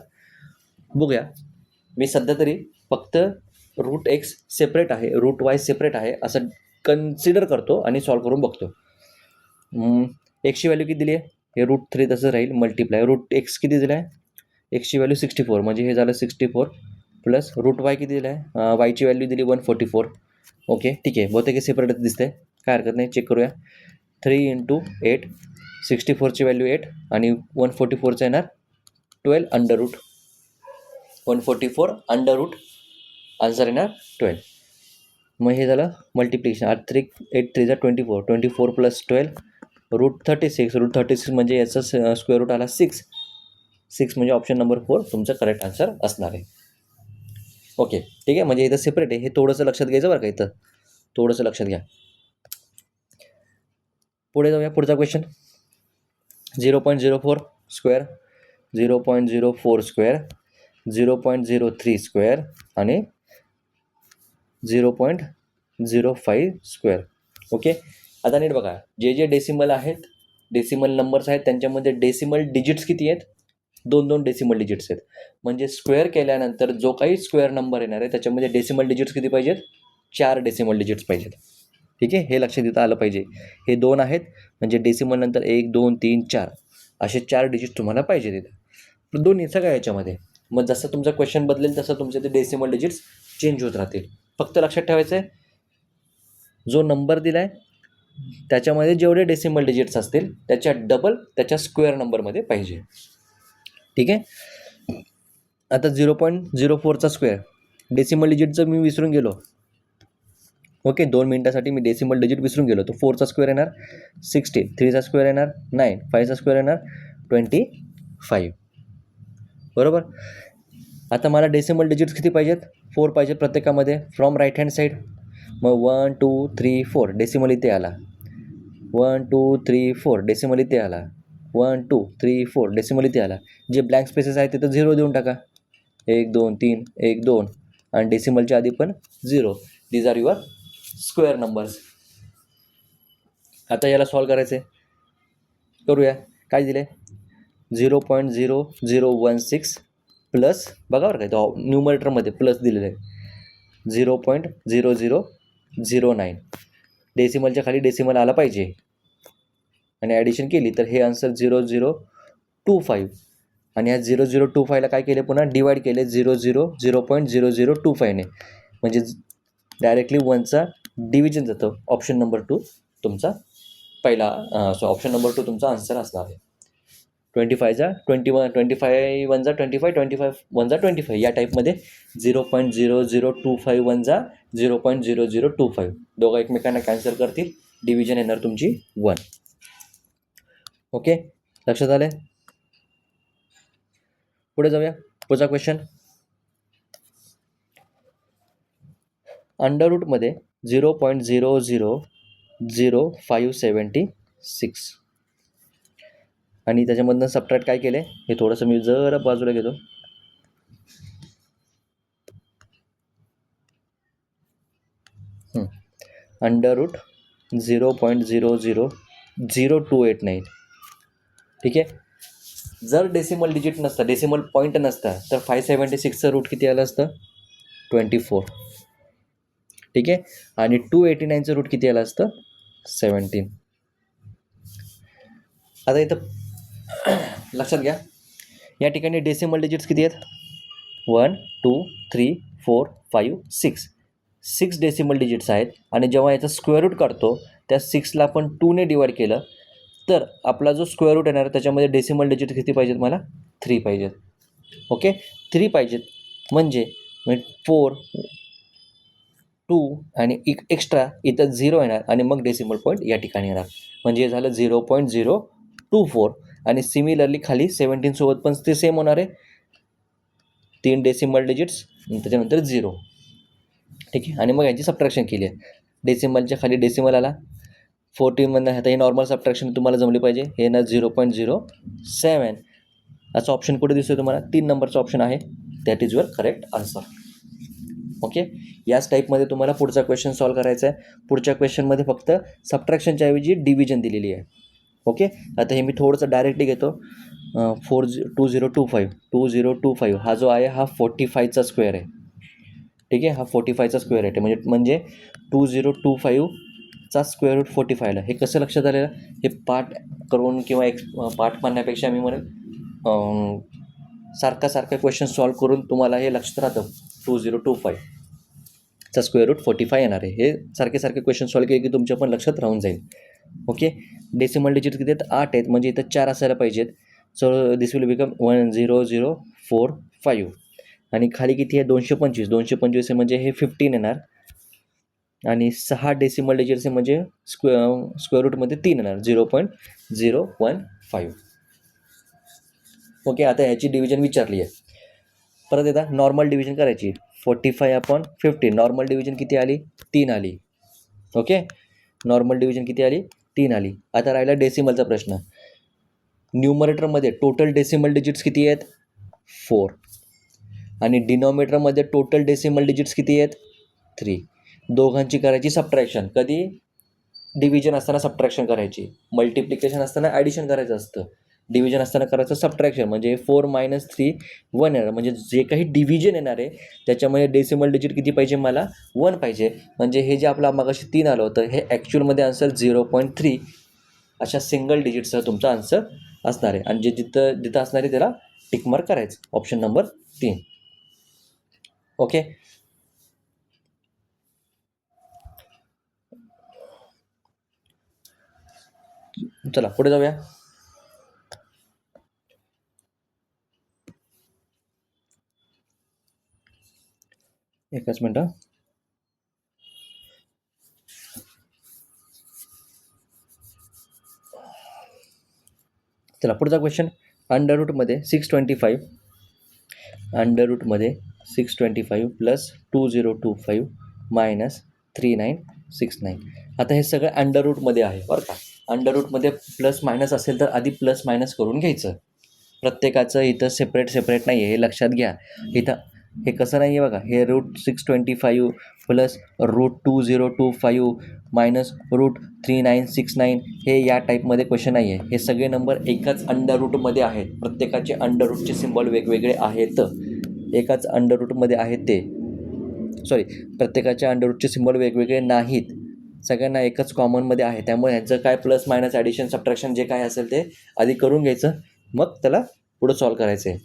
बघूया, मी सध्या तरी फक्त √x सेपरेट आहे, √y सेपरेट आहे असं कन्सिडर करतो आणि सॉल्व करून बघतो. एक्सची व्हॅल्यू किती दिली आहे, हे √3 तसं राहील, मल्टिप्लाय √x किती दिलं आहे, एक्सची व्हॅल्यू 64, म्हणजे हे झालं 64 प्लस √y किती दिलं आहे, वायची व्हॅल्यू दिली 144. ओके, ठीक आहे, बहुतेक सेपरेट दिसते, काय हरकत नाही, चेक करूया. 3 × 8, 64ची व्हॅल्यू 8 आणि 144चं येणार 12 √ 144 √ आन्सर येणार 12. मग हे झालं मल्टिप्लिकेशन, 8 3 जा 24, 24 + 12 √36. √36 म्हणजे याचा स्क्वेअर रूट आला 6 म्हणजे ऑप्शन नंबर 4 तुमचं करेक्ट आन्सर असणार आहे. ओके, ठीक आहे, म्हणजे इथं सेपरेट आहे, हे थोडंसं लक्षात घ्यायचं बरं का, इथं थोडंसं लक्षात घ्या. पुढे जाऊया. पुढचा क्वेश्चन 0.04 स्क्वेअर, 0.04 स्क्वेअर, 0.03 स्क्वेअर आणि 0.05 स्क्वेअर. ओके, आता नीट बघा, जे जे डेसिमल आहेत, डेसिमल नंबर्स आहेत, त्यांच्यामध्ये डेसिमल डिजिट्स किती आहेत, 2 डेसिमल डिजिट्स आहेत. म्हणजे स्क्वेअर केल्यानंतर जो काही स्क्वेअर नंबर येणार आहे त्याच्यामध्ये डेसिमल डिजिट्स किती पाहिजेत, 4 डेसिमल डिजिट्स पाहिजेत. ठीक आहे, हे लक्षात देता आलं पाहिजे. हे 2 आहेत म्हणजे डेसिमल नंतर 1 2 3 4 असे 4 डिजिट तुम्हाला पाहिजे तिथं दोन्ही सगळ्या याच्यामध्ये. मग जसं तुमचा क्वेश्चन बदलेल तसं तुमचे ते डेसिमल डिजिट्स चेंज होत राहतील. फक्त लक्षात ठेवायचं आहे जो नंबर दिला आहे त्याच्यामध्ये जेवढे डेसिमल डिजिट्स असतील त्याच्या डबल त्याच्या स्क्वेअर नंबरमध्ये पाहिजे. ठीक आहे. आता 0.04चा स्क्वेअर डेसिमल डिजिटचं मी विसरून गेलो. ओके, 2 मिनिटासाठी मी डेसिमल डिजिट विसरून गेलो. तो 4चा स्क्वेअर येणार 60, 3चा स्क्वेअर येणार 9, 5चा स्क्वेअर येणार 25. बरोबर. आता मला डेसिमल डिजिट्स किती पाहिजेत? 4 पाहिजेत प्रत्येकामध्ये. फ्रॉम राईट हँड साईड मग 1 2 3 4 डेसिमल इथे आला. 1 2 3 4 डेसिमल इथे आला. 1 2 3 4 डेसिमल इथे आला. जे ब्लँक स्पेसेस आहेत तिथं 0 देऊन टाका. 1 2 3 1 2 आणि डेसिमलच्या आधी पण 0. These are your square numbers. आता याला सॉल्व करायचं आहे. करूया. काय दिले? 0.0016 प्लस बघा बरं काय तो न्यूमरेटरमध्ये प्लस दिलेलं आहे 0.0009. डेसिमलच्या खाली डेसिमल आला पाहिजे आणि ॲडिशन केली तर हे आन्सर 0025. आणि ह्या 0025ला काय केले पुन्हा डिवाईड केले 0.0025ने म्हणजे डायरेक्टली 1चा डिव्हिजन जातं. ऑप्शन नंबर 2 तुमचा पहिला ऑप्शन नंबर 2 तुमचा आन्सर असणार आहे. 25 21 25 1 25 25 1 25 या टाईपमध्ये 0.0025 1 0.0025 दोघं एकमेकांना कॅन्सल करतील. डिव्हिजन येणार तुमची 1. ओके, लक्षात आलं. पुढे जाऊया. पुढचा क्वेश्चन. अंडर रूटमध्ये 0.0000576 आणि त्याच्यामधनं सबट्रॅक्ट काय केले हे थोडंसं मी जरा बाजूला घेतो. Under root 0.0000289. ठीक आहे. जर डेसिमल डिजिट नसता डेसिमल पॉईंट नसता तर 576चं रूट किती आलं असतं? 24. ठीक आहे. आणि 289चं रूट किती आलं असतं? 17. आता इथं लक्षात घ्या या ठिकाणी डेसिमल डिजिट्स किती आहेत? 1 2 3 4 5 6. 6 डेसिमल डिजिट्स आहेत आणि जेव्हा याचा स्क्वेअर रूट काढतो त्या 6ला आपण 2ने डिवाईड केलं तर आपला जो स्क्वेअर रूट येणार त्याच्यामध्ये डेसिमल डिजिट किती पाहिजेत? मला 3 पाहिजेत. ओके, 3 पाहिजेत म्हणजे 4 2 आणि एक्स्ट्रा इथं 0 येणार आणि मग डेसिमल पॉईंट या ठिकाणी येणार म्हणजे झालं 0.024. आणि सिमिलरली खाली 17 सोबत पण ते सेम होणार आहे. 3 डेसिमल डिजिट्स त्याच्यानंतर 0. ठीक आहे. आणि मग यांची सबट्रॅक्शन केली आहे. डेसिमलच्या खाली डेसिमल आला 14मधनं आता हे नॉर्मल सबट्रॅक्शन तुम्हाला जमली पाहिजे. हे ना 0.07 असं ऑप्शन कुठे दिसतोय तुम्हाला? 3 नंबरचं ऑप्शन आहे. That is your correct answer. Okay, याच टाईपमध्ये तुम्हाला पुढचा क्वेश्चन सॉल्व करायचा आहे. पुढच्या क्वेश्चनमध्ये फक्त सबट्रॅक्शनच्या ऐवजी डिव्हिजन दिलेली आहे. ओके, आता हे मी थोडंसं डायरेक्टली घेतो. 2025 हा जो आहे हा 45चा स्क्वेअर आहे. ठीक आहे, हा 45चा स्क्वेअर आहे म्हणजे 2025चा स्क्वेअर रूट 45ला. हे कसं लक्षात आलेलं? हे पाठ करून किंवा पाठ म्हणण्यापेक्षा मी म्हणेन सारखा क्वेश्चन सॉल्व करून तुम्हाला हे लक्षात राहतं 2025चा स्क्वेअर रूट 45 येणार आहे. हे सारखे क्वेश्चन सॉल्व केले की तुमच्या पण लक्षात राहून जाईल. ओके, डेसिमल डिजिट किती आहेत? 8 आहेत म्हणजे इथं 4 असायला पाहिजेत. So this will become 10045. आणि खाली किती आहे? 225 म्हणजे हे 15 येणार आणि 6 डेसिमल डिजिट्स म्हणजे स्क्वेअर रूटमध्ये 3 येणार 0.015. ओके, आता ह्याची डिव्हिजन विचारली आहे. परत येता नॉर्मल डिव्हिजन करायची. 45/15 नॉर्मल डिव्हिजन किती आली? 3 आली. ओके, नॉर्मल डिव्हिजन किती आली? 3 आली. आता राहिला डेसिमलचा प्रश्न. न्यूमरेटरमध्ये टोटल डेसिमल डिजिट्स किती आहेत? 4 आणि डिनॉमिनेटरमध्ये टोटल डेसिमल डिजिट्स किती आहेत? 3. दोघांची करायची सबट्रॅक्शन. कधी? डिव्हिजन असताना सबट्रॅक्शन करायची. मल्टिप्लिकेशन असताना ॲडिशन करायचं असतं. डिव्हिजन असताना करायचं सबट्रॅक्शन म्हणजे 4 - 3 1 येणार. म्हणजे जे काही डिव्हिजन येणार आहे त्याच्यामध्ये डेसिमल डिजिट किती पाहिजे? मला 1 पाहिजे. म्हणजे हे जे आपलं मगाशी 3 आलं होतं हे ॲक्च्युअलमध्ये आन्सर 0.3 अशा सिंगल डिजिटसह तुमचा आन्सर असणार आहे, आणि जे जिथं जिथं असणार आहे त्याला टिकमार्क करायचं. Option number 3. ओके. चला पुढे जाऊया. एकच मिनटं. चला पुढचा क्वेश्चन. अंडर रूटमध्ये 625 प्लस 2025 मायनस 3969. आता हे सगळं अंडर रूटमध्ये आहे बरं का. अंडर रूटमध्ये प्लस मायनस असेल तर आधी प्लस मायनस करून घ्यायचं. प्रत्येकाचं इथं सेपरेट नाही आहे, हे लक्षात घ्या. इथं हे कसं नाही आहे बघा. हे root 625 plus root 2025 minus root 3969 हे या टाईपमध्ये क्वेश्चन नाही आहे. हे सगळे नंबर एकाच अंडर रूटमध्ये आहेत. प्रत्येकाचे अंडर रूटचे सिम्बॉल वेगवेगळे आहेत. एकाच अंडर रूटमध्ये आहेत ते. सॉरी, प्रत्येकाच्या अंडर रूटचे सिम्बॉल वेगवेगळे नाहीत. सगळ्यांना एकच कॉमनमध्ये आहे. त्यामुळे ह्यांचं काय प्लस मायनस ॲडिशन सबट्रॅक्शन जे काय असेल ते आधी करून घ्यायचं, मग त्याला पुढं सॉल्व करायचं आहे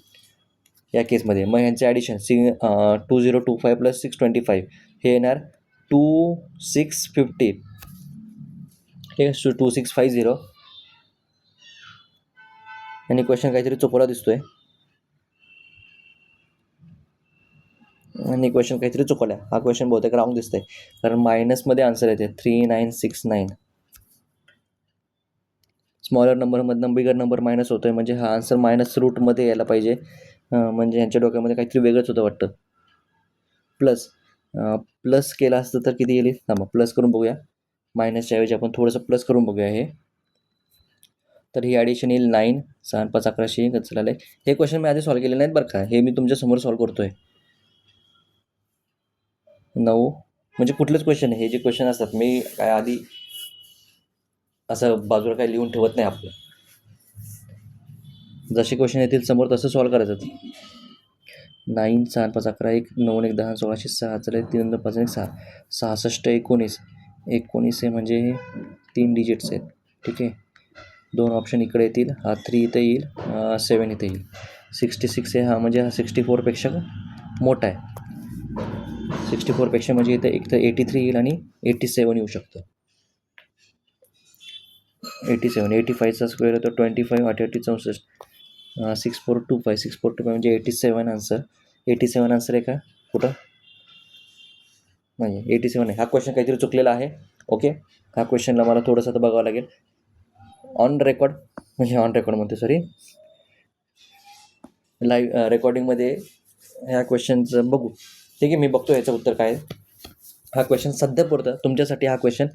या केसमध्ये. मग ह्यांचे ॲडिशन 2025 प्लस 625 हे येणार 2650. ठीक आहे, 2650. आणि क्वेश्चन काहीतरी चुकवला दिसतोय, आणि क्वेश्चन काहीतरी चुकवला. हा क्वेश्चन बहुतेक राऊंड दिसतंय, कारण मायनसमध्ये आन्सर येते 3969. स्मॉलर नंबरमधनं बिगर नंबर मायनस होतोय, म्हणजे हा आन्सर मायनस रूटमध्ये यायला पाहिजे. म्हणजे यांच्या डोक्यामध्ये काहीतरी वेगळंच होतं वाटतं. प्लस केलं असतं तर किती येईल? मग प्लस करून बघूया. मायनसच्या ऐवजी आपण थोडंसं प्लस करून बघूया हे. तर ही ॲडिशन येईल 9, 6 5 1100 झालं आहे. हे क्वेश्चन मी आधी सॉल्व केले नाहीत बरं का. हे मी तुमच्यासमोर सॉल्व करतो आहे. 9 म्हणजे कुठलेच क्वेश्चन हे जे क्वेश्चन असतात मी काय आधी असं बाजूला काही लिहून ठेवत नाही. आपलं जसे क्वेश्चन येतील समोर तसं सॉल्व करायचं. 9 6 5 11 1 9 1 10 16 6 झाले. 3 2 5 1 6 66 19 आहे, म्हणजे 3 डिजिट्स आहेत. ठीक आहे, 2 ऑप्शन इकडे येतील. हा 3 इथे येईल, 7 इथे येईल. 66 आहे हा, म्हणजे हा 64पेक्षा मोठा आहे. 64पेक्षा म्हणजे इथं एक तर 83 येईल आणि 87 येऊ शकतं. 87 85चा स्क्वेअर होतो 25 8 8 64. 6425 म्हणजे 87 आन्सर. 87 आन्सर आहे का कुठं? नाही, 87 आहे. हा क्वेश्चन काहीतरी चुकलेला आहे. ओके, हा क्वेश्चनला मला थोडंसं तर बघावं लागेल. ऑन रेकॉर्ड म्हणते, सॉरी, लाईव्ह रेकॉर्डिंगमध्ये ह्या क्वेश्चनचं बघू. ठीक आहे, मी बघतो याचं उत्तर काय आहे. हा क्वेश्चन सध्या पुरतं तुमच्यासाठी हा क्वेश्चन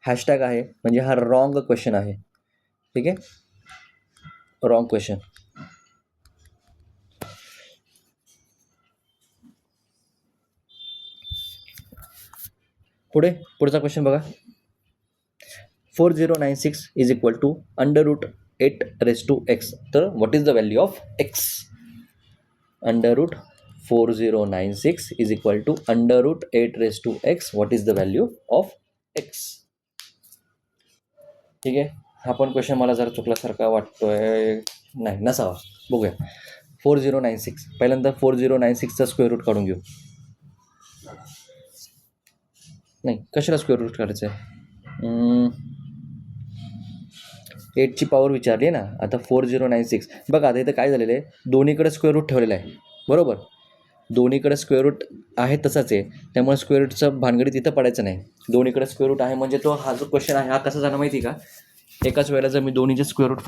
हॅशटॅग आहे, म्हणजे हा रॉंग क्वेश्चन आहे. ठीक आहे, रॉंग क्वेश्चन. पुढचा क्वेश्चन बघा. 4096 is equal to under root 8 तर what is the value of x? Under root 4096 is equal to under root 8 what is the value of x? ठीक आहे, हा पण क्वेश्चन मला जरा चुकल्यासारखा वाटतोय. नाही, नसावा. बघूया. 4096 पहिल्यांदा 4096चा स्क्वेअर रूट काढून घेऊ. नाही, कशाला स्क्वेअर रूट काढायचं आहे? 8ची पॉवर विचारली ना. आता 4096 बघा. आता इथं काय झालेलं आहे, दोन्हीकडे स्क्वेअर रूट ठेवलेलं आहे बरोबर. दोन्हीकडे स्क्वेअर रूट आहे तसाच आहे, त्यामुळे स्क्वेअर रूटचं भानगडीत इथं पडायचं नाही. दोन्हीकडे स्क्वेअर रूट आहे म्हणजे तो हा जो क्वेश्चन आहे हा कसा झाला माहिती का? एकाच वेळेला जर मी दोन्हीचे स्क्वेअर रूट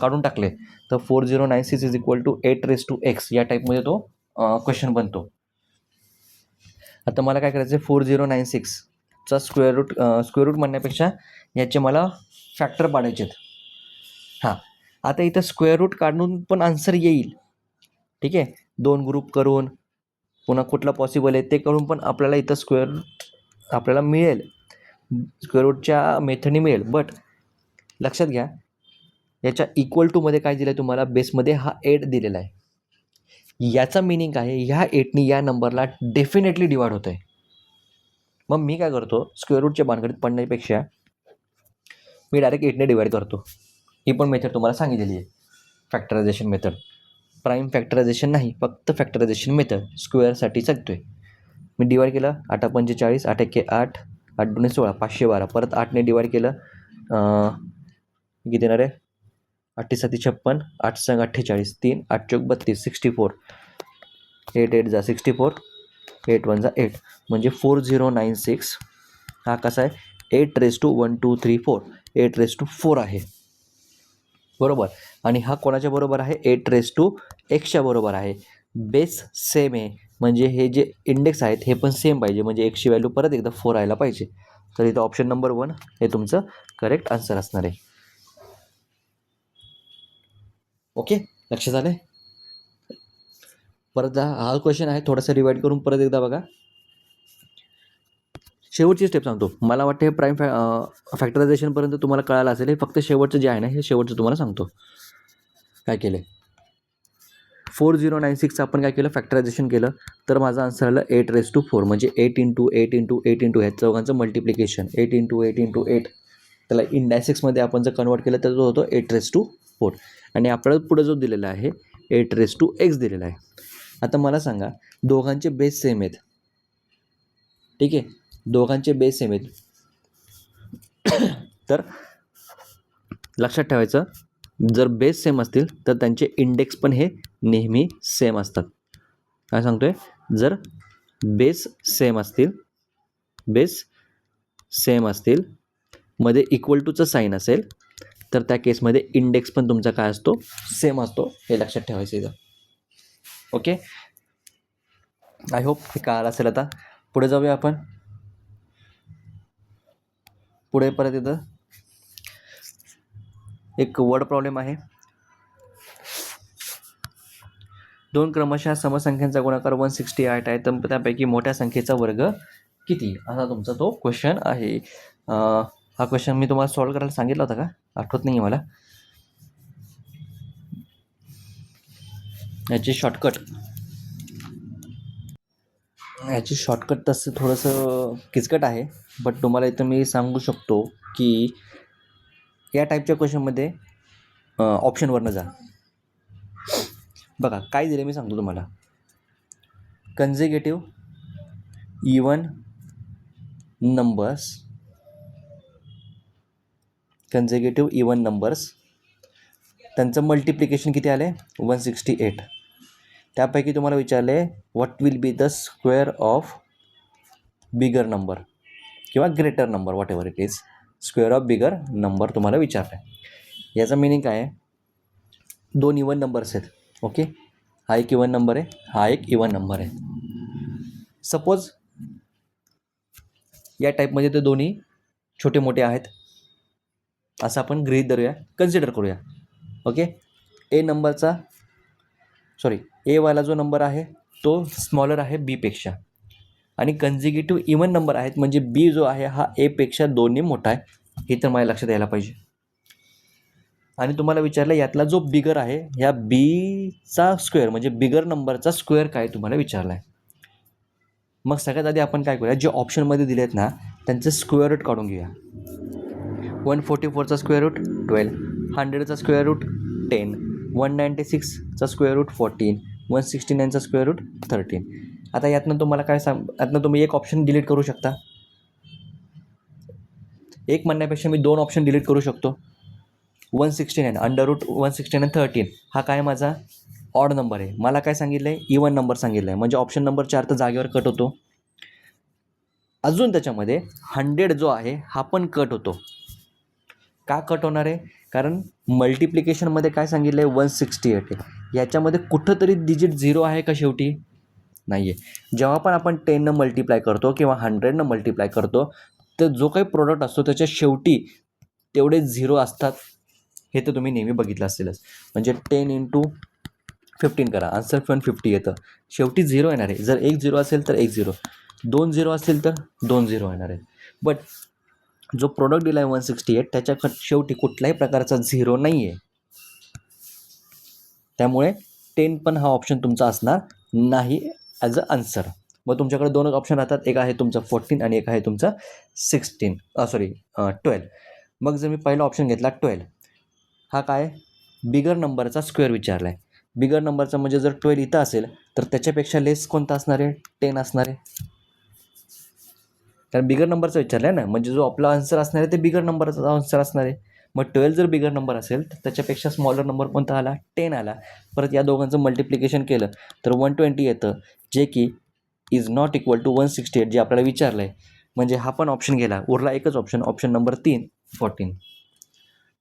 काढून टाकले तर 4096 इज इक्वल टू 8 या टाईपमध्ये तो क्वेश्चन बनतो. आता मला काय करायचं आहे, 4096चा स्क्वेअर रूट म्हणण्यापेक्षा याचे मला फॅक्टर पाडायचे आहेत. हां, आता इथं स्क्वेअर रूट काढून पण आन्सर येईल. ठीक आहे, 2 ग्रुप करून पुन्हा कुठला पॉसिबल आहे ते करून पण आपल्याला इथं स्क्वेअर रूट आपल्याला मिळेल, स्क्वेअर रूटच्या मेथडने मिळेल. बट लक्षात घ्या, याच्या इक्वल टूमध्ये काय दिलं आहे तुम्हाला? बेसमध्ये हा 8 दिलेला आहे. याचा मिनिंग आहे ह्या 8नी या नंबरला डेफिनेटली डिवाइड होतं आहे. मग मी काय करतो, स्क्वेअर रूटच्या भानगडीत पडण्यापेक्षा मी डायरेक्ट 8ने डिवाइड करतो. ही पण मेथड तुम्हाला सांगितलेली आहे. Factorisation method. प्राईम फॅक्टरायझेशन नाही, फक्त फॅक्टरायझेशन मेथड स्क्वेअरसाठी सांगतोय. मी डिवाईड केलं 8 45, 8 1 8, 8 2 16, 512. परत 8ने डिवाईड केलं किती येणार आहे? 8 7 56, 8 6 48, 3 8 चौक 32, 64, 8 8 जा 64, 8 1 जा 8, म्हणजे 4096. हा कसा आहे? 8^1 2 3 4, 8^4 आहे, बरोबर. आणि हा कोणाच्या बरोबर आहे? 8^x बरोबर आहे. बेस सेम आहे, म्हणजे हे जे इंडेक्स आहेत हे पण सेम पाहिजे, म्हणजे एक्सची व्हॅल्यू परत एकदा 4 राहायला पाहिजे. तर इथं ऑप्शन नंबर 1 हे तुमचं करेक्ट आन्सर असणार आहे. ओके, लक्षात आलं? परत हा क्वेश्चन आहे, थोडासा रिवाईड करून परत एकदा बघा. शेवटची स्टेप सांगतो. मला वाटतं हे प्राईम फॅक्टरायझेशनपर्यंत तुम्हाला कळालं असेल. हे फक्त शेवटचं जे आहे ना, हे शेवटचं तुम्हाला सांगतो. काय केलं? 4096 आपण काय केलं? फॅक्टरायझेशन केलं. तर माझा आन्सर आलं 8^4, म्हणजे 8 × 8 × 8 × ह्या चौघांचं मल्टिप्लिकेशन 8 × 8 × 8. त्याला इंडायसिक्समध्ये आपण जर कन्वर्ट केलं तर तो होतो 8^4. आणि आपल्याला पुढे जो दिलेला आहे 8^x दिलेला आहे. आता मला सांगा, दोघांचे बेस सेम आहेत, ठीक आहे, दोघांचे बेस सेम आहेत. तर लक्षात ठेवायचं, जर बेस सेम असतील तर त्यांचे इंडेक्स पण हे नेहमी सेम असतात. काय सांगतोय? जर बेस सेम असतील मध्ये इक्वल टूचं साईन असेल तर त्या केसमध्ये इंडेक्स पण तुमचा काय असतो? सेम असतो. हे लक्षात ठेवायचं इथं. ओके, आय होप हे कळालं असेल. आता पुढे जाऊया आपण. पुढे परत इथं एक वर्ड प्रॉब्लेम आहे. 2 क्रमशः समसंख्यांचा गुणाकार 168 आहे, तर त्यापैकी मोठ्या संख्येचा वर्ग किती? असा तुमचा तो क्वेश्चन आहे. हा क्वेश्चन मी तुम्हाला सॉल्व्ह करायला सांगितला होता का? आठवत नाही मला. याची शॉर्टकट तसं थोडंसं किचकट आहे, बट तुम्हाला इथं मी सांगू शकतो की या टाईपच्या क्वेश्चनमध्ये ऑप्शनवरनं जा. बघा काय दिले मी सांगतो तुम्हाला. कन्झिक्युटिव्ह इवन नंबर्स, त्यांचं मल्टिप्लिकेशन किती आले? 168. त्यापैकी तुम्हाला विचारले what will be the square of bigger number किंवा greater number, whatever it is. Square of bigger number तुम्हाला विचारलं आहे. याचा मिनिंग काय आहे? 2 इवन नंबर्स आहेत. ओके, हा एक इवन नंबर आहे, हा एक इवन नंबर आहे. सपोज या टाईपमध्ये ते दोन्ही छोटे मोठे आहेत असं आपण गृहीत धरूया, कन्सिडर करूया. ओके, ए वाला जो नंबर आहे तो स्मॉलर आहे बीपेक्षा, आणि कन्झिक्युटिव्ह इवन नंबर आहेत म्हणजे बी जो आहे हा एपेक्षा 2 मोठा आहे. हे तर मला लक्षात यायला पाहिजे. आणि तुम्हाला विचारलं यातला जो बिगर आहे, ह्या बीचा स्क्वेअर म्हणजे बिगर नंबरचा स्क्वेअर काय तुम्हाला विचारला आहे. मग सगळ्यात आधी आपण काय करूया, जे ऑप्शनमध्ये दिले आहेत ना त्यांचं स्क्वेअर रूट काढून घेऊया. 144चा स्क्वेअर रूट 12, 100चा स्क्वेअर रूट 10, 196चा स्क्वेअर रूट 14, 169चा स्क्वेअर रूट 13. आता यातनं तुम्हाला यातनं तुम्ही एक ऑप्शन डिलीट करू शकता. एक म्हणण्यापेक्षा मी 2 ऑप्शन डिलीट करू शकतो. 169 √169 13 हा काय माझा ऑड नंबर आहे. मला काय सांगितलं आहे? इवन नंबर सांगितलं आहे, म्हणजे ऑप्शन नंबर 4 तर जागेवर कट होतो. अजून त्याच्यामध्ये 100 जो आहे हा पण कट होतो. का कट होणार आहे? कारण मल्टिप्लिकेशनमध्ये काय सांगितलं आहे? 168 आहे. याच्यामध्ये कुठंतरी डिजिट 0 आहे का शेवटी? नाही आहे. जेव्हा पण आपण 10नं मल्टिप्लाय करतो किंवा 100नं मल्टिप्लाय करतो तर जो काही प्रोडक्ट असतो त्याच्या शेवटी तेवढे 0 असतात. हे तर तुम्ही नेहमी बघितलं असेलच. म्हणजे 10 × 15 करा, आन्सर पण 50 येतं. शेवटी 0 येणार आहे. जर 1 0 असेल तर 1 0, 2 0 असेल तर 2 0 येणार आहे. बट जो प्रोडक्ट दिला आहे 168 त्याच्या शेवटी कुठल्याही प्रकारचा 0 नाही आहे. त्यामुळे 10 पण हा ऑप्शन तुमचा असणार नाही ॲज अ आन्सर. मग तुमच्याकडे 2च ऑप्शन राहतात, एक आहे तुमचा 14 आणि एक आहे तुमचा 12. मग जर मी पहिला ऑप्शन घेतला 12, हा काय बिगर नंबरचा स्क्वेअर विचारला आहे. बिगर नंबरचा म्हणजे जर 12 इथं असेल तर त्याच्यापेक्षा लेस कोणता असणार आहे? 10 असणार आहे. कारण बिगर नंबरचा विचारला आहे ना, म्हणजे जो आपला आन्सर असणार आहे ते बिगर नंबरचा आन्सर असणार आहे. मग 12 जर बिगर नंबर असेल तर त्याच्यापेक्षा स्मॉलर नंबर कोणता आला? 10 आला. परत या दोघांचं मल्टिप्लिकेशन केलं तर 120 येतं, जे की इज नॉट इक्वल टू 168 जे आपल्याला विचारलं आहे. म्हणजे हा पण ऑप्शन गेला. उरला एकच ऑप्शन, ऑप्शन नंबर 3, 14.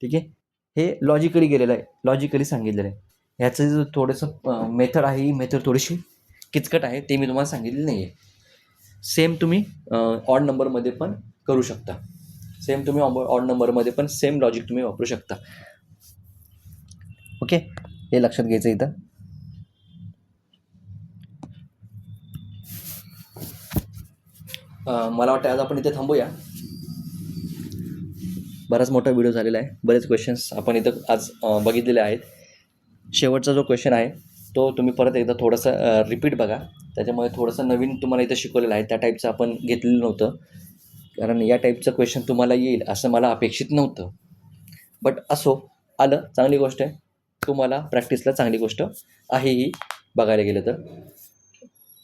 ठीक आहे. हे लॉजिकली गेलेलं आहे, लॉजिकली सांगितलेलं आहे. ह्याचं जो थोडंसं मेथड आहे, ही मेथड थोडीशी किचकट आहे, ते मी तुम्हाला सांगितलेलं नाही आहे. सेम तुम्ही ऑड नंबरमध्ये पण करू शकता. सेम तुम्ही ऑड नंबरमध्ये पण सेम लॉजिक तुम्ही वापरू शकता. ओके, हे लक्षात घ्यायचं इथं. मला वाटतं आज आपण इथे थांबूया. बराच मोठा व्हिडिओ झालेला आहे. बरेच क्वेश्चन्स आपण इथं आज बघितलेले आहेत. शेवटचा जो क्वेश्चन आहे तो तुम्ही परत एकदा थोडंसं रिपीट बघा. त्याच्यामुळे थोडंसं नवीन तुम्हाला इथं शिकवलेलं आहे. त्या टाईपचं आपण घेतलेलं नव्हतं, कारण या टाईपचं क्वेश्चन तुम्हाला येईल असं मला अपेक्षित नव्हतं. बट असो, आलं, चांगली गोष्ट आहे. तुम्हाला प्रॅक्टिसला चांगली गोष्ट आहे ही, बघायला गेलं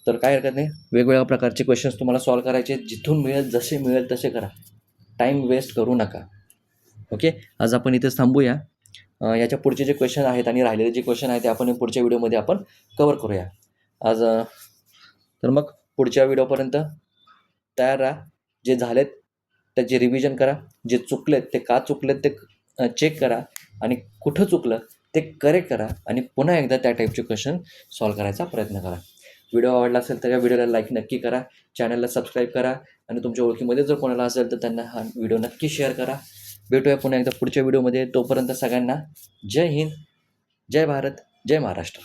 तर काय हरकत नाही. वेगवेगळ्या प्रकारचे क्वेश्चन्स तुम्हाला सॉल्व करायचे. जिथून मिळेल, जसे मिळेल तसे करा. टाईम वेस्ट करू नका. ओके, आज आपण इथेच थांबूया. याच्या पुढचे जे क्वेश्चन आहेत आणि राहिलेले जे क्वेश्चन आहेत ते आपण पुढच्या व्हिडिओमध्ये आपण कवर करूया आज. तर मग पुढच्या व्हिडिओपर्यंत तयार राहा. जे झालेत त्याचे रिव्हिजन करा. जे चुकलेत ते का चुकलेत ते चेक करा, आणि कुठं चुकलं ते करेक्ट करा, आणि पुन्हा एकदा त्या टाईपचे क्वेश्चन सॉल्व करायचा प्रयत्न करा. व्हिडिओ आवडला असेल तर या व्हिडिओला लाईक नक्की करा, चॅनलला सबस्क्राईब करा, आणि तुमच्या ओळखीमध्ये जर कोणाला असेल तर त्यांना हा व्हिडिओ नक्की शेअर करा. भेटूया पुन्हा एकदा पुढच्या व्हिडिओमध्ये. तोपर्यंत सगळ्यांना जय हिंद, जय भारत, जय महाराष्ट्र.